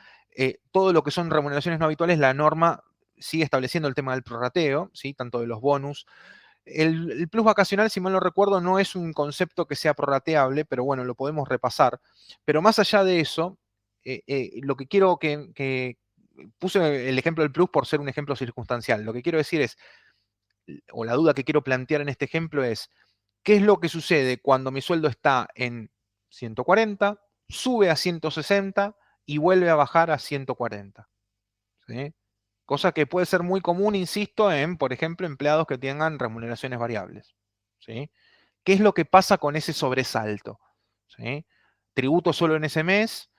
Todo lo que son remuneraciones no habituales, la norma sigue estableciendo el tema del prorrateo, ¿sí?, tanto de los bonus El plus vacacional, si mal no recuerdo, no es un concepto que sea prorrateable, pero bueno, lo podemos repasar. Pero más allá de eso, lo que quiero que puse el ejemplo del plus por ser un ejemplo circunstancial. Lo que quiero decir es, o la duda que quiero plantear en este ejemplo es, ¿qué es lo que sucede cuando mi sueldo está en 140, sube a 160 y vuelve a bajar a 140? ¿Sí? Cosa que puede ser muy común, insisto, en, por ejemplo, empleados que tengan remuneraciones variables. ¿Sí? ¿Qué es lo que pasa con ese sobresalto? ¿Sí? Tributo solo en ese mes,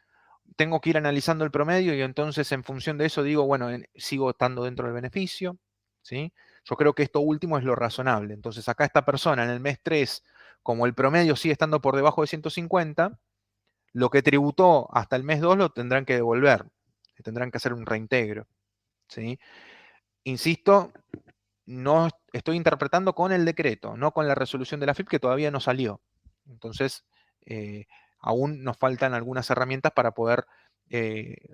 tengo que ir analizando el promedio y entonces en función de eso digo, bueno, sigo estando dentro del beneficio. ¿Sí? Yo creo que esto último es lo razonable. Entonces acá esta persona en el mes 3, como el promedio sigue estando por debajo de 150, lo que tributó hasta el mes 2 lo tendrán que devolver. Tendrán que hacer un reintegro. ¿Sí? Insisto, no estoy interpretando con el decreto, no con la resolución de la FIP que todavía no salió. Entonces, aún nos faltan algunas herramientas para poder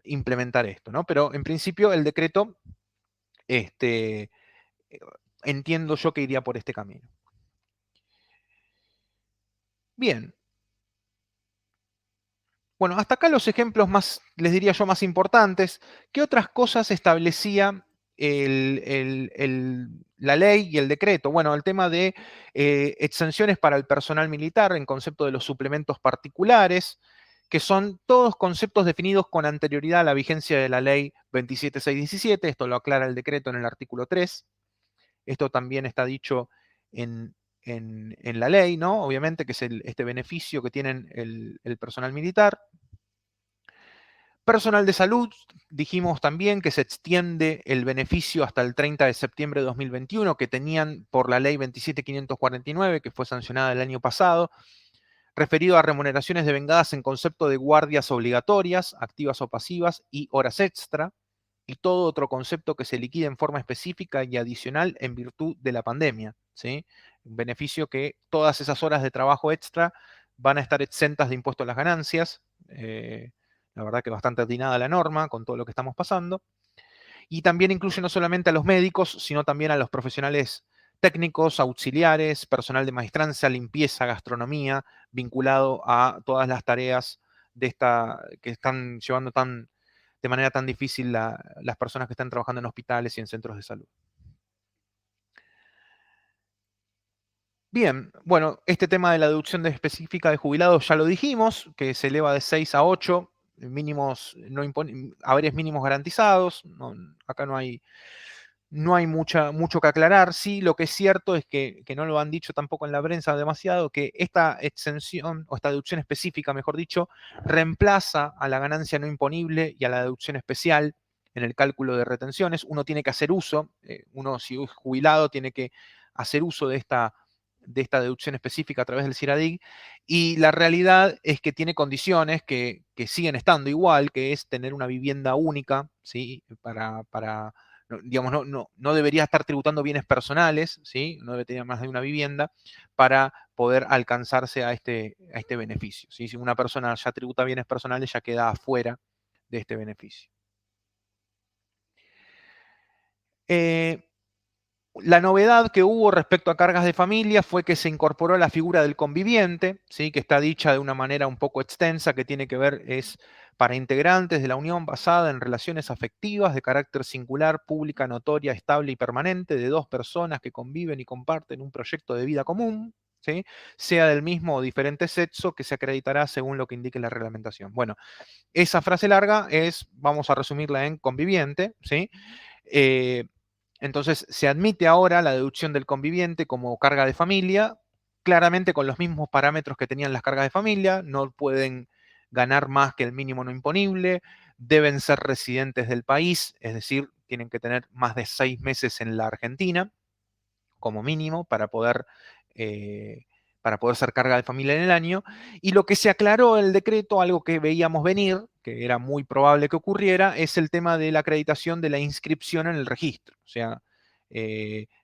implementar esto, ¿no? Pero en principio el decreto, este, entiendo yo que iría por este camino. Bien. Bueno, hasta acá los ejemplos más, les diría yo, más importantes. ¿Qué otras cosas establecía la ley y el decreto? Bueno, el tema de exenciones para el personal militar en concepto de los suplementos particulares, que son todos conceptos definidos con anterioridad a la vigencia de la ley 27617. Esto lo aclara el decreto en el artículo 3. Esto también está dicho en la ley, ¿no? Obviamente, que es este beneficio que tienen el personal militar. Personal de salud, dijimos también que se extiende el beneficio hasta el 30 de septiembre de 2021, que tenían por la ley 27549, que fue sancionada el año pasado, referido a remuneraciones devengadas en concepto de guardias obligatorias, activas o pasivas, y horas extra, y todo otro concepto que se liquide en forma específica y adicional en virtud de la pandemia. ¿Sí? Un beneficio que todas esas horas de trabajo extra van a estar exentas de impuesto a las ganancias. La verdad que bastante atinada la norma con todo lo que estamos pasando. Y también incluye no solamente a los médicos, sino también a los profesionales técnicos, auxiliares, personal de maestrancia, limpieza, gastronomía, vinculado a todas las tareas de que están llevando de manera tan difícil las personas que están trabajando en hospitales y en centros de salud. Bien, bueno, este tema de la deducción específica de jubilados ya lo dijimos, que se eleva de 6 a 8, mínimos, no haberes mínimos garantizados, acá no hay mucho que aclarar. Sí, lo que es cierto es que no lo han dicho tampoco en la prensa demasiado, que esta exención, o esta deducción específica, mejor dicho, reemplaza a la ganancia no imponible y a la deducción especial en el cálculo de retenciones. Uno tiene que hacer uso, uno si es jubilado tiene que hacer uso de esta deducción específica a través del CIRADIG, y la realidad es que tiene condiciones que siguen estando igual, que es tener una vivienda única, ¿sí? Digamos, no debería estar tributando bienes personales, ¿sí? No debe tener más de una vivienda para poder alcanzarse a este beneficio, ¿sí? Si una persona ya tributa bienes personales, ya queda afuera de este beneficio. La novedad que hubo respecto a cargas de familia fue que se incorporó la figura del conviviente, ¿sí? Que está dicha de una manera un poco extensa, que tiene que ver es para integrantes de la unión basada en relaciones afectivas de carácter singular, pública, notoria, estable y permanente de dos personas que conviven y comparten un proyecto de vida común, ¿sí? Sea del mismo o diferente sexo, que se acreditará según lo que indique la reglamentación. Bueno, esa frase larga vamos a resumirla en conviviente, ¿sí? Entonces, se admite ahora la deducción del conviviente como carga de familia, claramente con los mismos parámetros que tenían las cargas de familia, no pueden ganar más que el mínimo no imponible, deben ser residentes del país, es decir, tienen que tener más de 6 meses en la Argentina, como mínimo, para poder ser carga de familia en el año. Y lo que se aclaró en el decreto, algo que veíamos venir, que era muy probable que ocurriera, es el tema de la acreditación de la inscripción en el registro. O sea,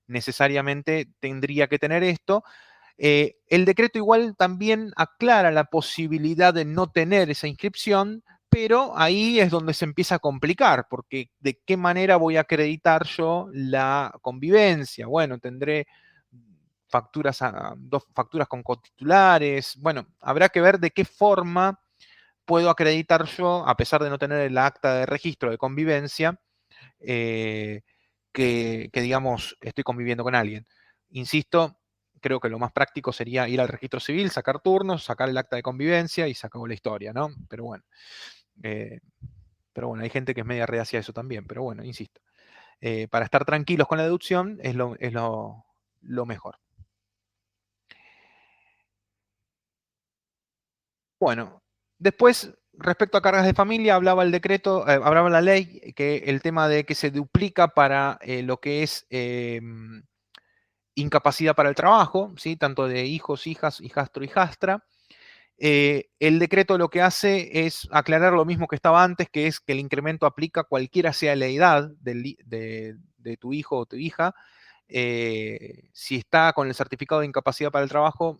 necesariamente tendría que tener esto. El decreto igual también aclara la posibilidad de no tener esa inscripción, pero ahí es donde se empieza a complicar, porque ¿de qué manera voy a acreditar yo la convivencia? Bueno, tendré dos facturas con cotitulares. Bueno, habrá que ver de qué forma puedo acreditar yo, a pesar de no tener el acta de registro de convivencia, digamos, estoy conviviendo con alguien. Insisto, creo que lo más práctico sería ir al registro civil, sacar turnos, sacar el acta de convivencia y se acabó la historia, ¿no? Eh, pero bueno, hay gente que es media reacia a eso también, pero bueno, insisto. Para estar tranquilos con la deducción es lo mejor. Bueno, después, respecto a cargas de familia, hablaba el decreto, hablaba la ley, que el tema de que se duplica para lo que es incapacidad para el trabajo, ¿sí? Tanto de hijos, hijas, hijastro, hijastra. El decreto lo que hace es aclarar lo mismo que estaba antes, que es que el incremento aplica cualquiera sea la edad de tu hijo o tu hija. Si está con el certificado de incapacidad para el trabajo,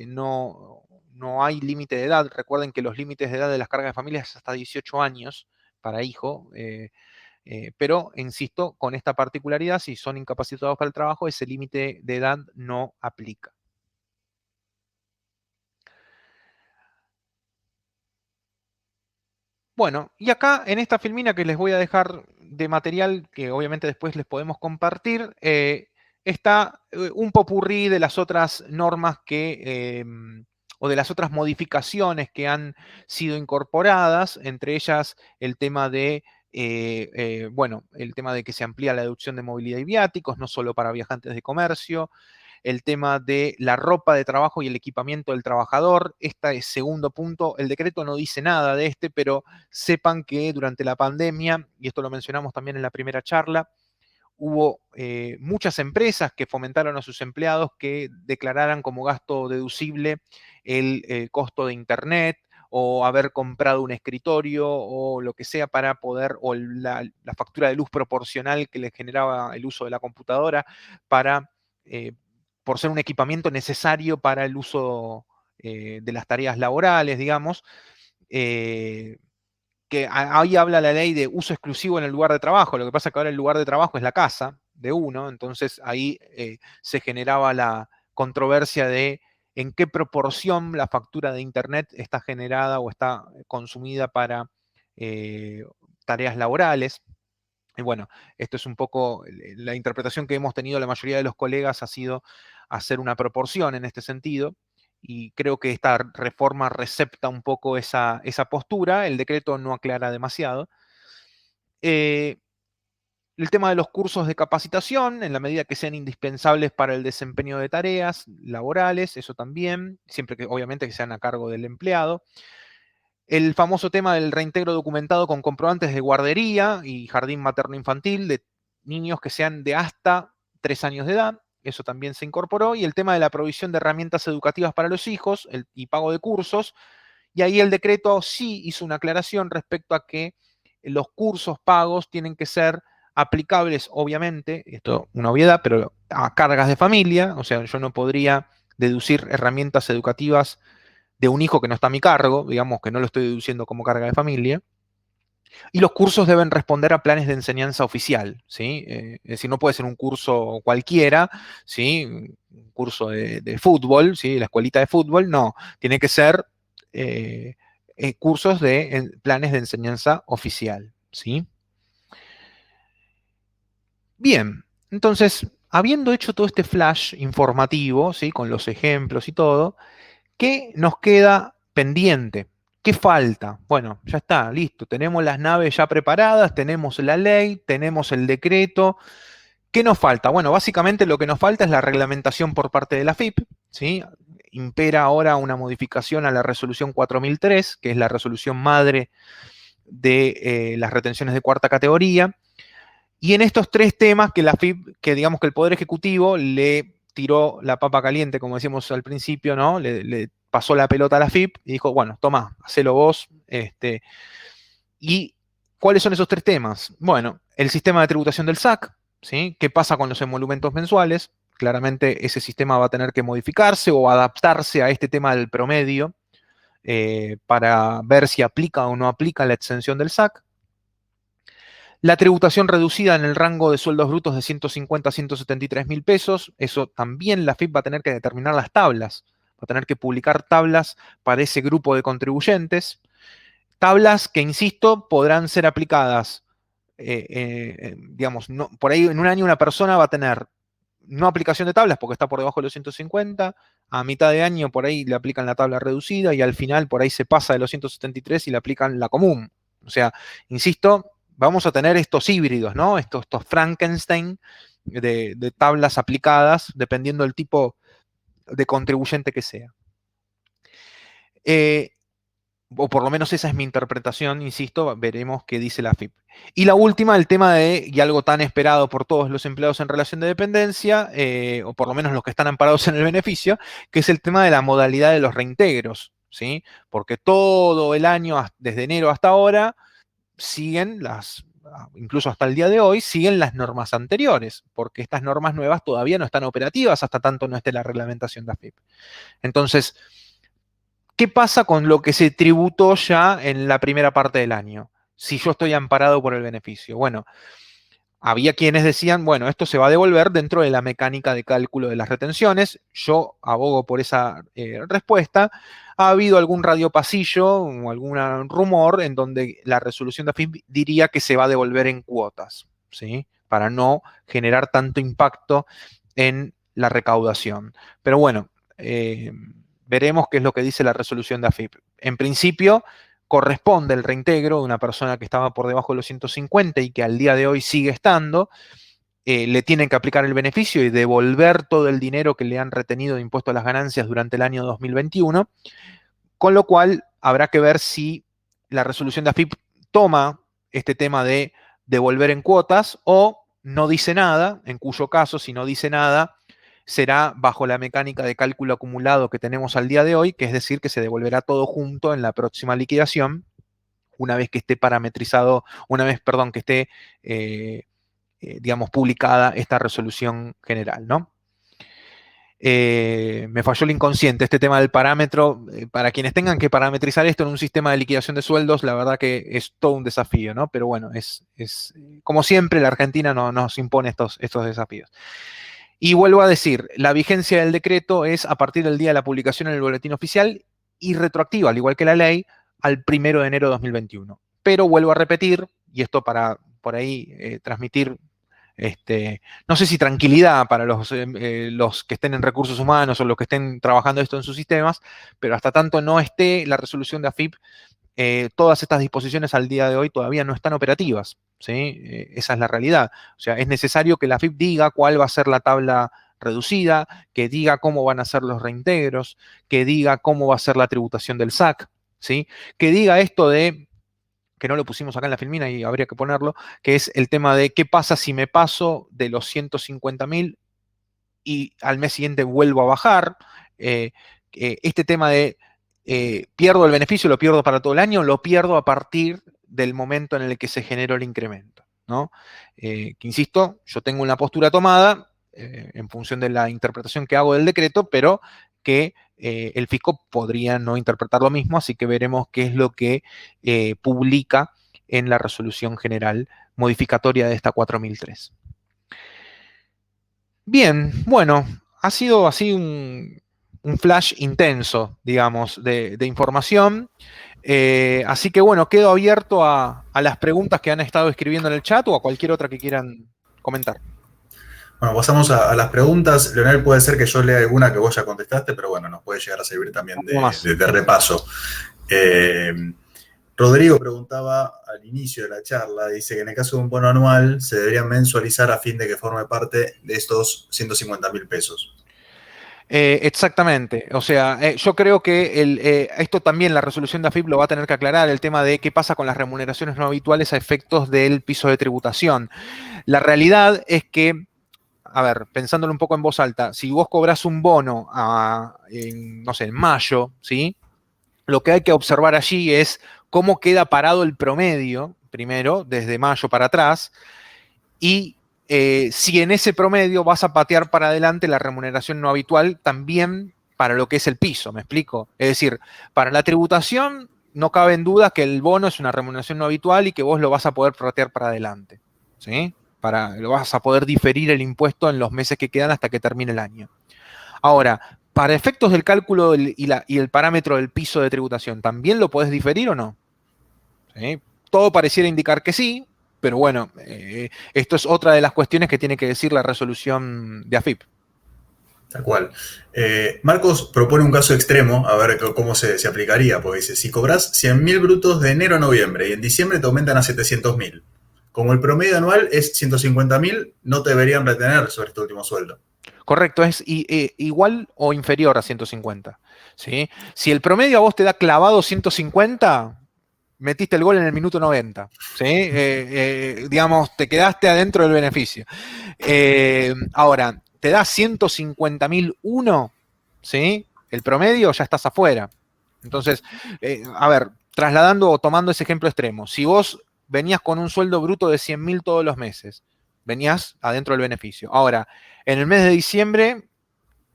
no hay límite de edad. Recuerden que los límites de edad de las cargas de familia es hasta 18 años para hijo. Pero, insisto, con esta particularidad, si son incapacitados para el trabajo, ese límite de edad no aplica. Bueno, y acá en esta filmina que les voy a dejar de material, que obviamente después les podemos compartir, está un popurrí de las otras normas o de las otras modificaciones que han sido incorporadas, entre ellas el tema el tema de que se amplía la deducción de movilidad y viáticos, no solo para viajantes de comercio, el tema de la ropa de trabajo y el equipamiento del trabajador. Este es segundo punto. El decreto no dice nada de pero sepan que durante la pandemia, y esto lo mencionamos también en la primera charla, hubo muchas empresas que fomentaron a sus empleados que declararan como gasto deducible el costo de Internet o haber comprado un escritorio o lo que sea para poder, o la factura de luz proporcional que les generaba el uso de la computadora para, por ser un equipamiento necesario para el uso de las tareas laborales, digamos. Que ahí habla la ley de uso exclusivo en el lugar de trabajo. Lo que pasa es que ahora el lugar de trabajo es la casa de uno, entonces ahí se generaba la controversia de en qué proporción la factura de Internet está generada o está consumida para eh, tareas laborales. Y bueno, esto es un poco la interpretación que hemos tenido la mayoría de los colegas, ha sido hacer una proporción en este sentido. Y creo que esta reforma recepta un poco esa postura. El decreto no aclara demasiado. Eh, el tema de los cursos de capacitación, en la medida que sean indispensables para el desempeño de tareas laborales, eso también, siempre que obviamente que sean a cargo del empleado. El famoso tema del reintegro documentado con comprobantes de guardería y jardín materno-infantil de niños que sean de hasta 3 años de edad, eso también se incorporó, y el tema de la provisión de herramientas educativas para los hijos y pago de cursos, y ahí el decreto sí hizo una aclaración respecto a que los cursos pagos tienen que ser aplicables, obviamente, esto una obviedad, pero a cargas de familia, o sea, yo no podría deducir herramientas educativas de un hijo que no está a mi cargo, digamos que no lo estoy deduciendo como carga de familia, y los cursos deben responder a planes de enseñanza oficial, ¿sí? Es decir, no puede ser un curso cualquiera, ¿sí? Un curso de fútbol, ¿sí? La escuelita de fútbol, no, tiene que ser cursos de planes de enseñanza oficial, ¿sí? Bien, entonces, habiendo hecho todo este flash informativo, ¿sí? Con los ejemplos y todo, ¿qué nos queda pendiente? ¿Qué falta? Bueno, ya está, listo. Tenemos las naves ya preparadas, tenemos la ley, tenemos el decreto. ¿Qué nos falta? Bueno, básicamente lo que nos falta es la reglamentación por parte de la FIP, ¿sí? Impera ahora una modificación a la resolución 4003, que es la resolución madre de las retenciones de cuarta categoría. Y en estos tres temas que la FIP, que digamos que el Poder Ejecutivo le tiró la papa caliente, como decíamos al principio, ¿no? Le pasó la pelota a la FIP y dijo, bueno, toma, hacelo vos. ¿Y cuáles son esos tres temas? Bueno, el sistema de tributación del SAC, ¿sí? ¿Qué pasa con los emolumentos mensuales? Claramente ese sistema va a tener que modificarse o adaptarse a este tema del promedio para ver si aplica o no aplica la exención del SAC. La tributación reducida en el rango de sueldos brutos de 150 a 173 mil pesos, eso también la AFIP va a tener que determinar las tablas, va a tener que publicar tablas para ese grupo de contribuyentes, tablas que, insisto, podrán ser aplicadas, digamos, no, por ahí en un año una persona va a tener no aplicación de tablas porque está por debajo de los 150, a mitad de año por ahí le aplican la tabla reducida y al final por ahí se pasa de los 173 y le aplican la común. O sea, insisto, vamos a tener estos híbridos, ¿no? Estos Frankenstein de tablas aplicadas dependiendo del tipo de contribuyente que sea. O por lo menos esa es mi interpretación, insisto, veremos qué dice la AFIP. Y la última, el tema de, y algo tan esperado por todos los empleados en relación de dependencia, o por lo menos los que están amparados en el beneficio, que es el tema de la modalidad de los reintegros, ¿sí? Porque todo el año, desde enero hasta ahora, siguen incluso hasta el día de hoy, siguen las normas anteriores, porque estas normas nuevas todavía no están operativas hasta tanto no esté la reglamentación de AFIP. Entonces, ¿qué pasa con lo que se tributó ya en la primera parte del año? Si yo estoy amparado por el beneficio. Bueno, había quienes decían, bueno, esto se va a devolver dentro de la mecánica de cálculo de las retenciones. Yo abogo por esa respuesta. Ha habido algún radiopasillo o algún rumor en donde la resolución de AFIP diría que se va a devolver en cuotas, ¿sí? Para no generar tanto impacto en la recaudación. Pero bueno, veremos qué es lo que dice la resolución de AFIP. En principio, corresponde el reintegro de una persona que estaba por debajo de los 150 y que al día de hoy sigue estando, le tienen que aplicar el beneficio y devolver todo el dinero que le han retenido de impuesto a las ganancias durante el año 2021, con lo cual habrá que ver si la resolución de AFIP toma este tema de devolver en cuotas o no dice nada, en cuyo caso, si no dice nada, será bajo la mecánica de cálculo acumulado que tenemos al día de hoy, que es decir, que se devolverá todo junto en la próxima liquidación, una vez que esté parametrizado, perdón, que esté, digamos, publicada esta resolución general, ¿no? Me falló el inconsciente, este tema del parámetro, para quienes tengan que parametrizar esto en un sistema de liquidación de sueldos, la verdad que es todo un desafío, ¿no? Pero bueno, como siempre, la Argentina nos impone estos desafíos. Y vuelvo a decir, la vigencia del decreto es a partir del día de la publicación en el boletín oficial y retroactiva, al igual que la ley, al 1 de enero de 2021. Pero vuelvo a repetir, y esto para por ahí transmitir, no sé si tranquilidad para los que estén en recursos humanos o los que estén trabajando esto en sus sistemas, pero hasta tanto no esté la resolución de AFIP, todas estas disposiciones al día de hoy todavía no están operativas, ¿sí? Esa es la realidad. O sea, es necesario que la AFIP diga cuál va a ser la tabla reducida, que diga cómo van a ser los reintegros, que diga cómo va a ser la tributación del SAC, ¿sí? Que diga esto de, que no lo pusimos acá en la filmina y habría que ponerlo, que es el tema de qué pasa si me paso de los 150.000 y al mes siguiente vuelvo a bajar. Este tema de pierdo el beneficio, lo pierdo para todo el año, lo pierdo a partir del momento en el que se generó el incremento, ¿no? Que insisto, yo tengo una postura tomada en función de la interpretación que hago del decreto, pero que el fisco podría no interpretar lo mismo, así que veremos qué es lo que publica en la resolución general modificatoria de esta 4003. Bien, bueno, ha sido así un flash intenso, digamos, de información. Así que bueno, quedo abierto a las preguntas que han estado escribiendo en el chat o a cualquier otra que quieran comentar.
Bueno, pasamos a las preguntas. Leonel, puede ser que yo lea alguna que vos ya contestaste, pero bueno, nos puede llegar a servir también de repaso. Rodrigo preguntaba al inicio de la charla, dice que en el caso de un bono anual se debería mensualizar a fin de que forme parte de estos 150.000 pesos.
Exactamente, o sea, yo creo que esto también la resolución de AFIP lo va a tener que aclarar, el tema de qué pasa con las remuneraciones no habituales a efectos del piso de tributación. La realidad es que, a ver, pensándolo un poco en voz alta, si vos cobras un bono no sé, en mayo, ¿sí? Lo que hay que observar allí es cómo queda parado el promedio, primero, desde mayo para atrás, y si en ese promedio vas a patear para adelante la remuneración no habitual también para lo que es el piso, ¿me explico? Es decir, para la tributación no cabe en duda que el bono es una remuneración no habitual y que vos lo vas a poder prorratear para adelante, ¿sí? Lo vas a poder diferir el impuesto en los meses que quedan hasta que termine el año. Ahora, para efectos del cálculo y el parámetro del piso de tributación, ¿también lo podés diferir o no? ¿Sí? Todo pareciera indicar que sí, pero bueno, esto es otra de las cuestiones que tiene que decir la resolución de AFIP.
Tal cual. Marcos propone un caso extremo, a ver cómo se aplicaría, porque dice, si cobras 100.000 brutos de enero a noviembre y en diciembre te aumentan a 700.000, como el promedio anual es 150.000, no te deberían retener sobre este último sueldo.
Correcto, es igual o inferior a 150. ¿Sí? Si el promedio a vos te da clavado 150, metiste el gol en el minuto 90. ¿Sí? Digamos, te quedaste adentro del beneficio. Ahora, te da 150.001, ¿sí? El promedio, ya estás afuera. Entonces, a ver, trasladando o tomando ese ejemplo extremo, si vos venías con un sueldo bruto de 100.000 todos los meses, venías adentro del beneficio. Ahora, en el mes de diciembre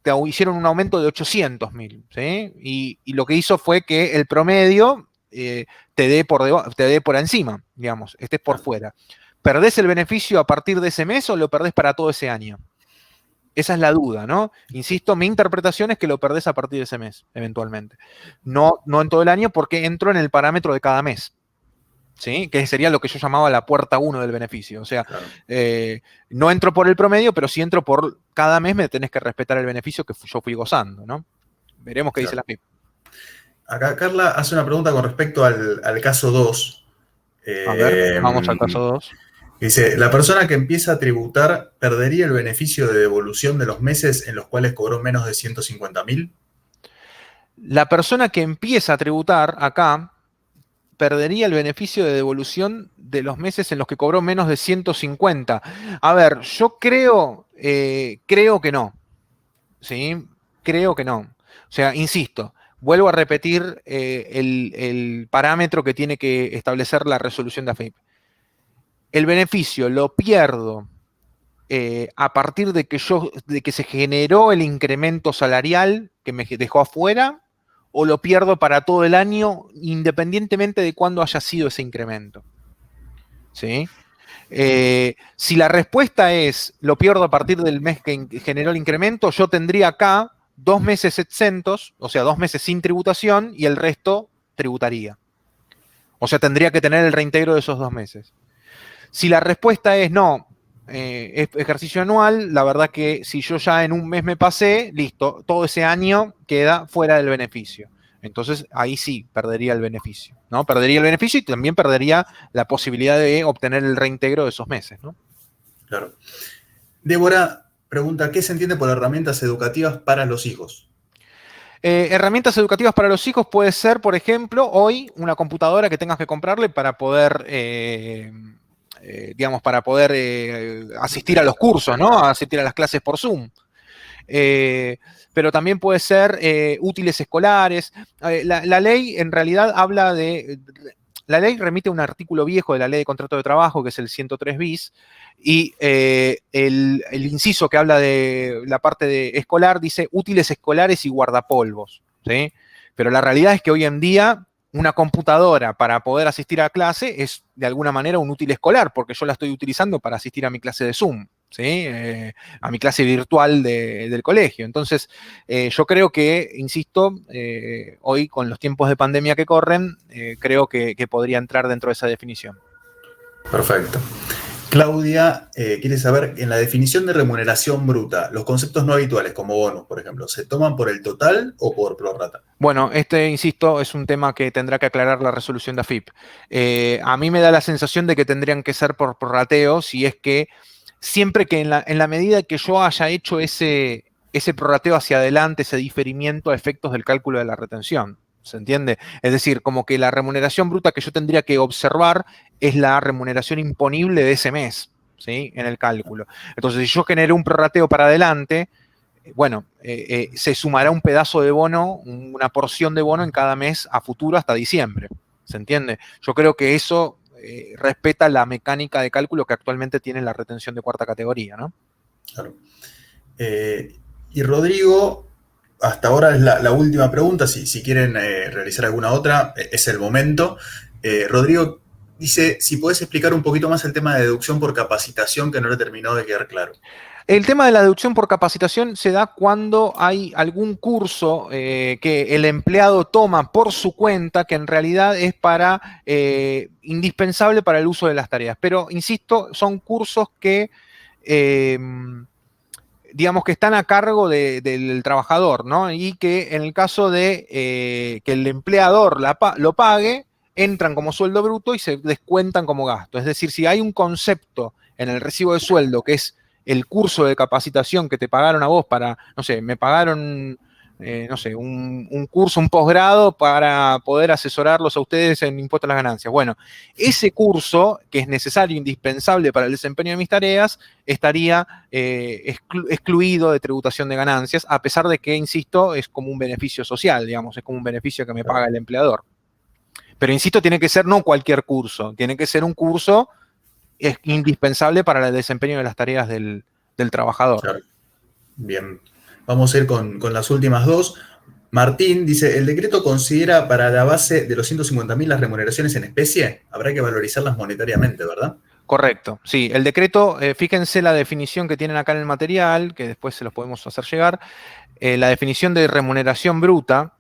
te hicieron un aumento de 800.000, ¿sí? Y lo que hizo fue que el promedio te dé por encima, digamos, estés por fuera. ¿Perdés el beneficio a partir de ese mes o lo perdés para todo ese año? Esa es la duda, ¿no? Insisto, mi interpretación es que lo perdés a partir de ese mes, eventualmente. No en todo el año, porque entro en el parámetro de cada mes, ¿sí? Que sería lo que yo llamaba la puerta 1 del beneficio. O sea,
Claro.
no entro por el promedio, pero si entro por cada mes me tenés que respetar el beneficio que yo fui gozando, ¿no? Veremos qué dice la FIP.
Acá Carla hace una pregunta con respecto al caso 2.
A ver, vamos al caso 2.
Dice, ¿la persona que empieza a tributar perdería el beneficio de devolución de los meses en los cuales cobró menos de 150.000?
La persona que empieza a tributar acá perdería el beneficio de devolución de los meses en los que cobró menos de 150. A ver, yo creo que no. ¿Sí? Creo que no. O sea, insisto, vuelvo a repetir el parámetro que tiene que establecer la resolución de AFIP. El beneficio lo pierdo a partir de que se generó el incremento salarial que me dejó afuera, o lo pierdo para todo el año, independientemente de cuándo haya sido ese incremento. ¿Sí? Si la respuesta es lo pierdo a partir del mes que generó el incremento, yo tendría acá 2 meses exentos, o sea, 2 meses sin tributación, y el resto tributaría. O sea, tendría que tener el reintegro de esos 2 meses. Si la respuesta es no, es ejercicio anual, la verdad que si yo ya en un mes me pasé, listo, todo ese año queda fuera del beneficio. Entonces ahí sí perdería el beneficio, ¿no? Perdería el beneficio y también perdería la posibilidad de obtener el reintegro de esos meses, ¿no?
Claro. Débora pregunta, ¿qué se entiende por herramientas educativas para los hijos?
Herramientas educativas para los hijos puede ser, por ejemplo, hoy una computadora que tengas que comprarle para poder, digamos, para poder asistir a los cursos, ¿no? Asistir a las clases por Zoom. Pero también puede ser útiles escolares. La ley en realidad habla de... La ley remite a un artículo viejo de la ley de contrato de trabajo, que es el 103 bis, y el inciso que habla de la parte de escolar dice útiles escolares y guardapolvos, ¿sí? Pero la realidad es que hoy en día una computadora para poder asistir a clase es de alguna manera un útil escolar, porque yo la estoy utilizando para asistir a mi clase de Zoom, ¿sí? A mi clase virtual del colegio. Entonces, yo creo que, insisto, hoy con los tiempos de pandemia que corren, creo que podría entrar dentro de esa definición.
Perfecto. Claudia quiere saber, en la definición de remuneración bruta, los conceptos no habituales, como bonus, por ejemplo, ¿se toman por el total o por prorrata?
Bueno, insisto, es un tema que tendrá que aclarar la resolución de AFIP. A mí me da la sensación de que tendrían que ser por prorrateo, si es que siempre que en la medida que yo haya hecho ese prorrateo hacia adelante, ese diferimiento a efectos del cálculo de la retención. ¿Se entiende? Es decir, como que la remuneración bruta que yo tendría que observar es la remuneración imponible de ese mes, ¿sí? En el cálculo. Entonces, si yo generé un prorrateo para adelante, bueno, se sumará un pedazo de bono, una porción de bono en cada mes a futuro hasta diciembre. ¿Se entiende? Yo creo que eso respeta la mecánica de cálculo que actualmente tiene la retención de cuarta categoría, ¿no?
Claro. Y Rodrigo hasta ahora es la última pregunta. Si quieren realizar alguna otra, es el momento. Rodrigo dice, si podés explicar un poquito más el tema de deducción por capacitación, que no le terminó de quedar claro.
El tema de la deducción por capacitación se da cuando hay algún curso que el empleado toma por su cuenta, que en realidad es indispensable para el uso de las tareas. Pero, insisto, son cursos que, digamos, que están a cargo del trabajador, ¿no? Y que en el caso de que el empleador lo pague, entran como sueldo bruto y se descuentan como gasto. Es decir, si hay un concepto en el recibo de sueldo que es el curso de capacitación que te pagaron a vos para, no sé, me pagaron, no sé, un curso, un posgrado para poder asesorarlos a ustedes en impuestos a las ganancias. Bueno, ese curso, que es necesario, indispensable para el desempeño de mis tareas, estaría excluido de tributación de ganancias, a pesar de que, insisto, es como un beneficio social, digamos, es como un beneficio que me paga el empleador. Pero, insisto, tiene que ser no cualquier curso, tiene que ser un curso es indispensable para el desempeño de las tareas del trabajador.
Claro. Bien, vamos a ir con las últimas dos. Martín dice, ¿el decreto considera para la base de los 150.000 las remuneraciones en especie? Habrá que valorizarlas monetariamente, ¿verdad?
Correcto, sí. El decreto, fíjense la definición que tienen acá en el material, que después se los podemos hacer llegar. La definición de remuneración bruta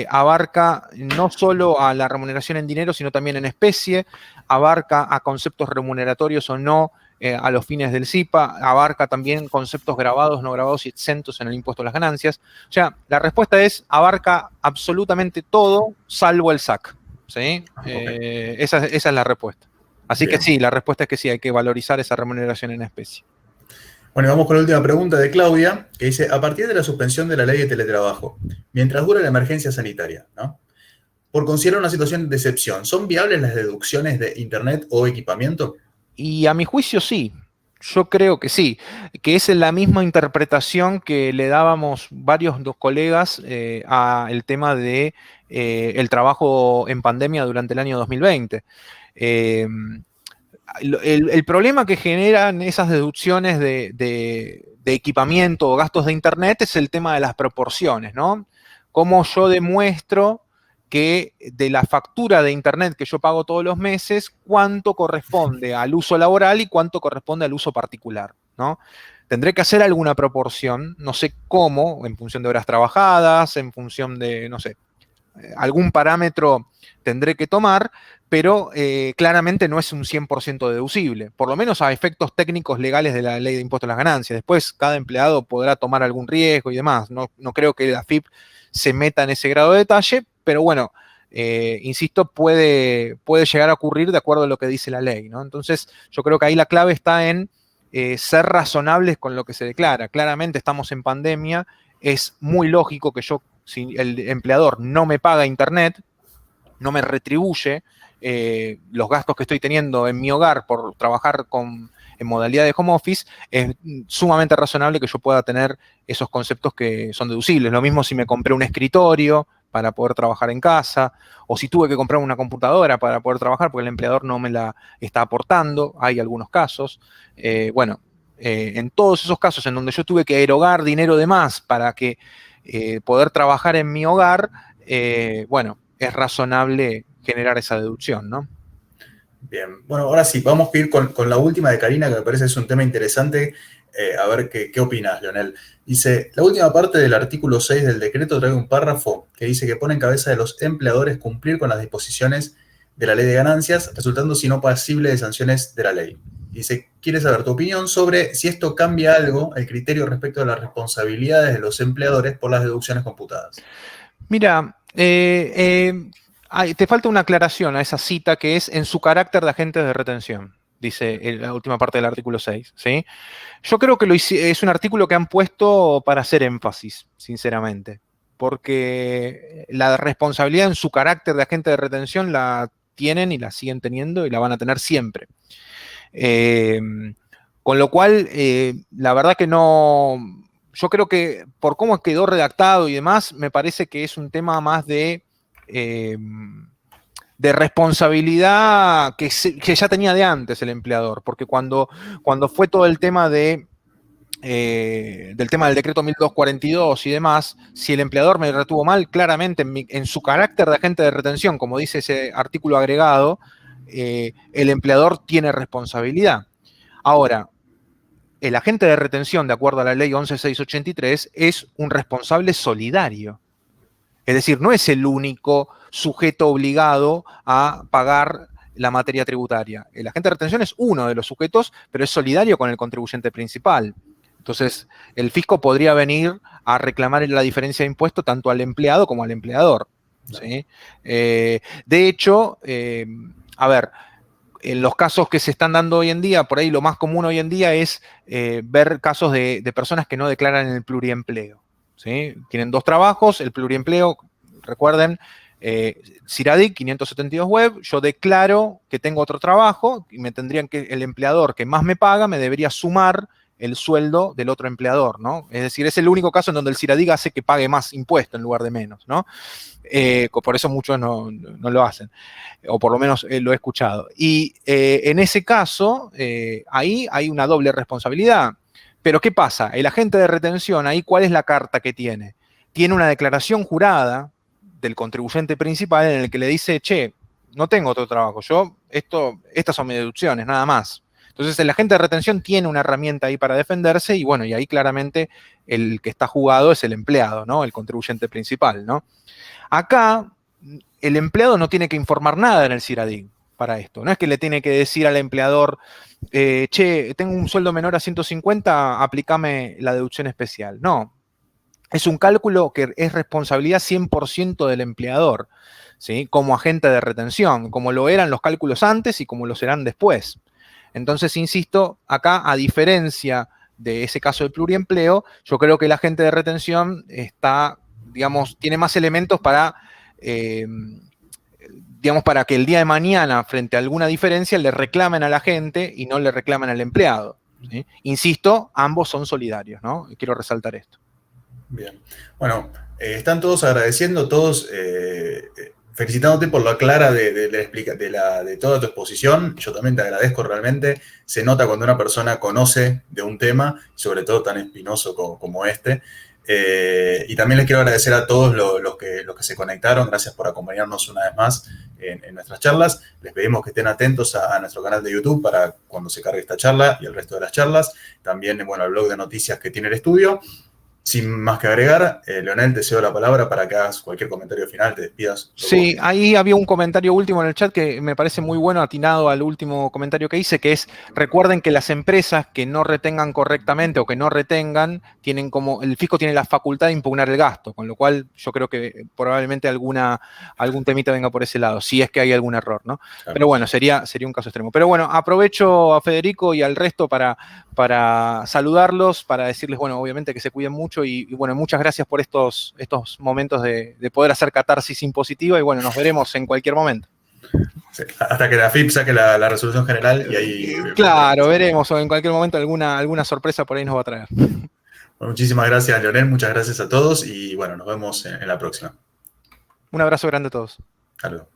abarca no solo a la remuneración en dinero, sino también en especie, abarca a conceptos remuneratorios o no a los fines del SIPA, abarca también conceptos grabados, no grabados y exentos en el impuesto a las ganancias. O sea, la respuesta es, abarca absolutamente todo salvo el SAC. ¿Sí?
Okay.
Esa es la respuesta. Así que
Bien.
sí, la respuesta es que sí, hay que valorizar esa remuneración en especie.
Bueno, y vamos con la última pregunta de Claudia, que dice, a partir de la suspensión de la ley de teletrabajo, mientras dura la emergencia sanitaria, ¿no? Por considerar una situación de excepción, ¿son viables las deducciones de Internet o equipamiento?
Y a mi juicio sí, yo creo que sí, que es la misma interpretación que le dábamos varios dos colegas al tema de el trabajo en pandemia durante el año 2020. Eh, el problema que generan esas deducciones de equipamiento o gastos de Internet es el tema de las proporciones, ¿no? Cómo yo demuestro que de la factura de Internet que yo pago todos los meses, cuánto corresponde al uso laboral y cuánto corresponde al uso particular, ¿no? Tendré que hacer alguna proporción, no sé cómo, en función de horas trabajadas, en función de, no sé, algún parámetro tendré que tomar, pero claramente no es un 100% deducible, por lo menos a efectos técnicos legales de la ley de impuestos a las ganancias. Después cada empleado podrá tomar algún riesgo y demás. No creo que la AFIP se meta en ese grado de detalle, pero bueno, insisto, puede llegar a ocurrir de acuerdo a lo que dice la ley, ¿no? Entonces yo creo que ahí la clave está en ser razonables con lo que se declara. Claramente estamos en pandemia, es muy lógico que yo, si el empleador no me paga Internet, no me retribuye los gastos que estoy teniendo en mi hogar por trabajar en modalidad de home office, es sumamente razonable que yo pueda tener esos conceptos que son deducibles. Lo mismo si me compré un escritorio para poder trabajar en casa, o si tuve que comprar una computadora para poder trabajar porque el empleador no me la está aportando, hay algunos casos. Bueno, en todos esos casos en donde yo tuve que erogar dinero de más para que poder trabajar en mi hogar, bueno, es razonable generar esa deducción, ¿no?
Bien, bueno, ahora sí, vamos a ir con la última de Karina, que me parece es un tema interesante. A ver qué opinas, Leonel. Dice, la última parte del artículo 6 del decreto trae un párrafo que dice que pone en cabeza de los empleadores cumplir con las disposiciones de la ley de ganancias, resultando si no pasible de sanciones de la ley. Dice, quiere saber tu opinión sobre si esto cambia algo el criterio respecto a las responsabilidades de los empleadores por las deducciones computadas.
Mira, te falta una aclaración a esa cita que es en su carácter de agentes de retención, dice la última parte del artículo 6, ¿sí? Yo creo que es un artículo que han puesto para hacer énfasis, sinceramente, porque la responsabilidad en su carácter de agente de retención la tienen y la siguen teniendo y la van a tener siempre. Eh, con lo cual, la verdad que no, yo creo que por cómo quedó redactado y demás, me parece que es un tema más de responsabilidad que ya tenía de antes el empleador, porque cuando fue todo el tema de del tema del decreto 1242 y demás, si el empleador me retuvo mal, claramente en su carácter de agente de retención, como dice ese artículo agregado, el empleador tiene responsabilidad. Ahora, el agente de retención, de acuerdo a la ley 11683, es un responsable solidario. Es decir, no es el único sujeto obligado a pagar la materia tributaria. El agente de retención es uno de los sujetos, pero es solidario con el contribuyente principal. Entonces, el fisco podría venir a reclamar la diferencia de impuesto tanto al empleado como al empleador. ¿Sí? De hecho, a ver, en los casos que se están dando hoy en día, por ahí lo más común hoy en día es ver casos de personas que no declaran el pluriempleo. ¿Sí? Tienen 2 trabajos, el pluriempleo, recuerden, CIRADIC 572 web, yo declaro que tengo otro trabajo y me tendrían que, el empleador que más me paga me debería sumar el sueldo del otro empleador, ¿no? Es decir, es el único caso en donde el CIRADIC hace que pague más impuesto en lugar de menos, ¿no? Por eso muchos no lo hacen, o por lo menos lo he escuchado. Y en ese caso, ahí hay una doble responsabilidad. Pero ¿qué pasa? El agente de retención, ahí, ¿cuál es la carta que tiene? Tiene una declaración jurada del contribuyente principal en el que le dice, che, no tengo otro trabajo, estas son mis deducciones, nada más. Entonces el agente de retención tiene una herramienta ahí para defenderse y bueno, y ahí claramente el que está jugado es el empleado, ¿no? El contribuyente principal, ¿no? Acá, el empleado no tiene que informar nada en el CIRADIC para esto. No es que le tiene que decir al empleador, che, tengo un sueldo menor a 150, aplícame la deducción especial. No. Es un cálculo que es responsabilidad 100% del empleador, ¿sí? Como agente de retención, como lo eran los cálculos antes y como lo serán después. Entonces, insisto, acá, a diferencia de ese caso de pluriempleo, yo creo que el agente de retención está, digamos, tiene más elementos para, digamos, para que el día de mañana, frente a alguna diferencia, le reclamen al agente y no le reclamen al empleado, ¿sí? Insisto, ambos son solidarios, ¿no? Quiero resaltar esto.
Bien. Bueno, están todos agradeciendo, todos felicitándote por la clara de toda tu exposición. Yo también te agradezco realmente. Se nota cuando una persona conoce de un tema, sobre todo tan espinoso como este. Y también les quiero agradecer a todos los que se conectaron. Gracias por acompañarnos una vez más en nuestras charlas. Les pedimos que estén atentos a nuestro canal de YouTube para cuando se cargue esta charla y el resto de las charlas. También, bueno, al blog de noticias que tiene el estudio. Sin más que agregar, Leonel, te cedo la palabra para que hagas cualquier comentario final, te despidas.
Sí, ahí había un comentario último en el chat que me parece muy bueno, atinado al último comentario que hice, que es, recuerden que las empresas que no retengan correctamente o que no retengan, tienen como, el fisco tiene la facultad de impugnar el gasto, con lo cual yo creo que probablemente algún temita venga por ese lado, si es que hay algún error, ¿no? Claro. Pero bueno, sería un caso extremo. Pero bueno, aprovecho a Federico y al resto para saludarlos, para decirles, bueno, obviamente que se cuiden mucho y bueno, muchas gracias por estos momentos de poder hacer catarsis impositiva y bueno, nos veremos en cualquier momento.
Sí, hasta que la FIP saque la resolución general y ahí...
Claro, veremos, o en cualquier momento alguna sorpresa por ahí nos va a traer.
Bueno, muchísimas gracias, Leonel, muchas gracias a todos y bueno, nos vemos en la próxima.
Un abrazo grande a todos.
Hasta luego.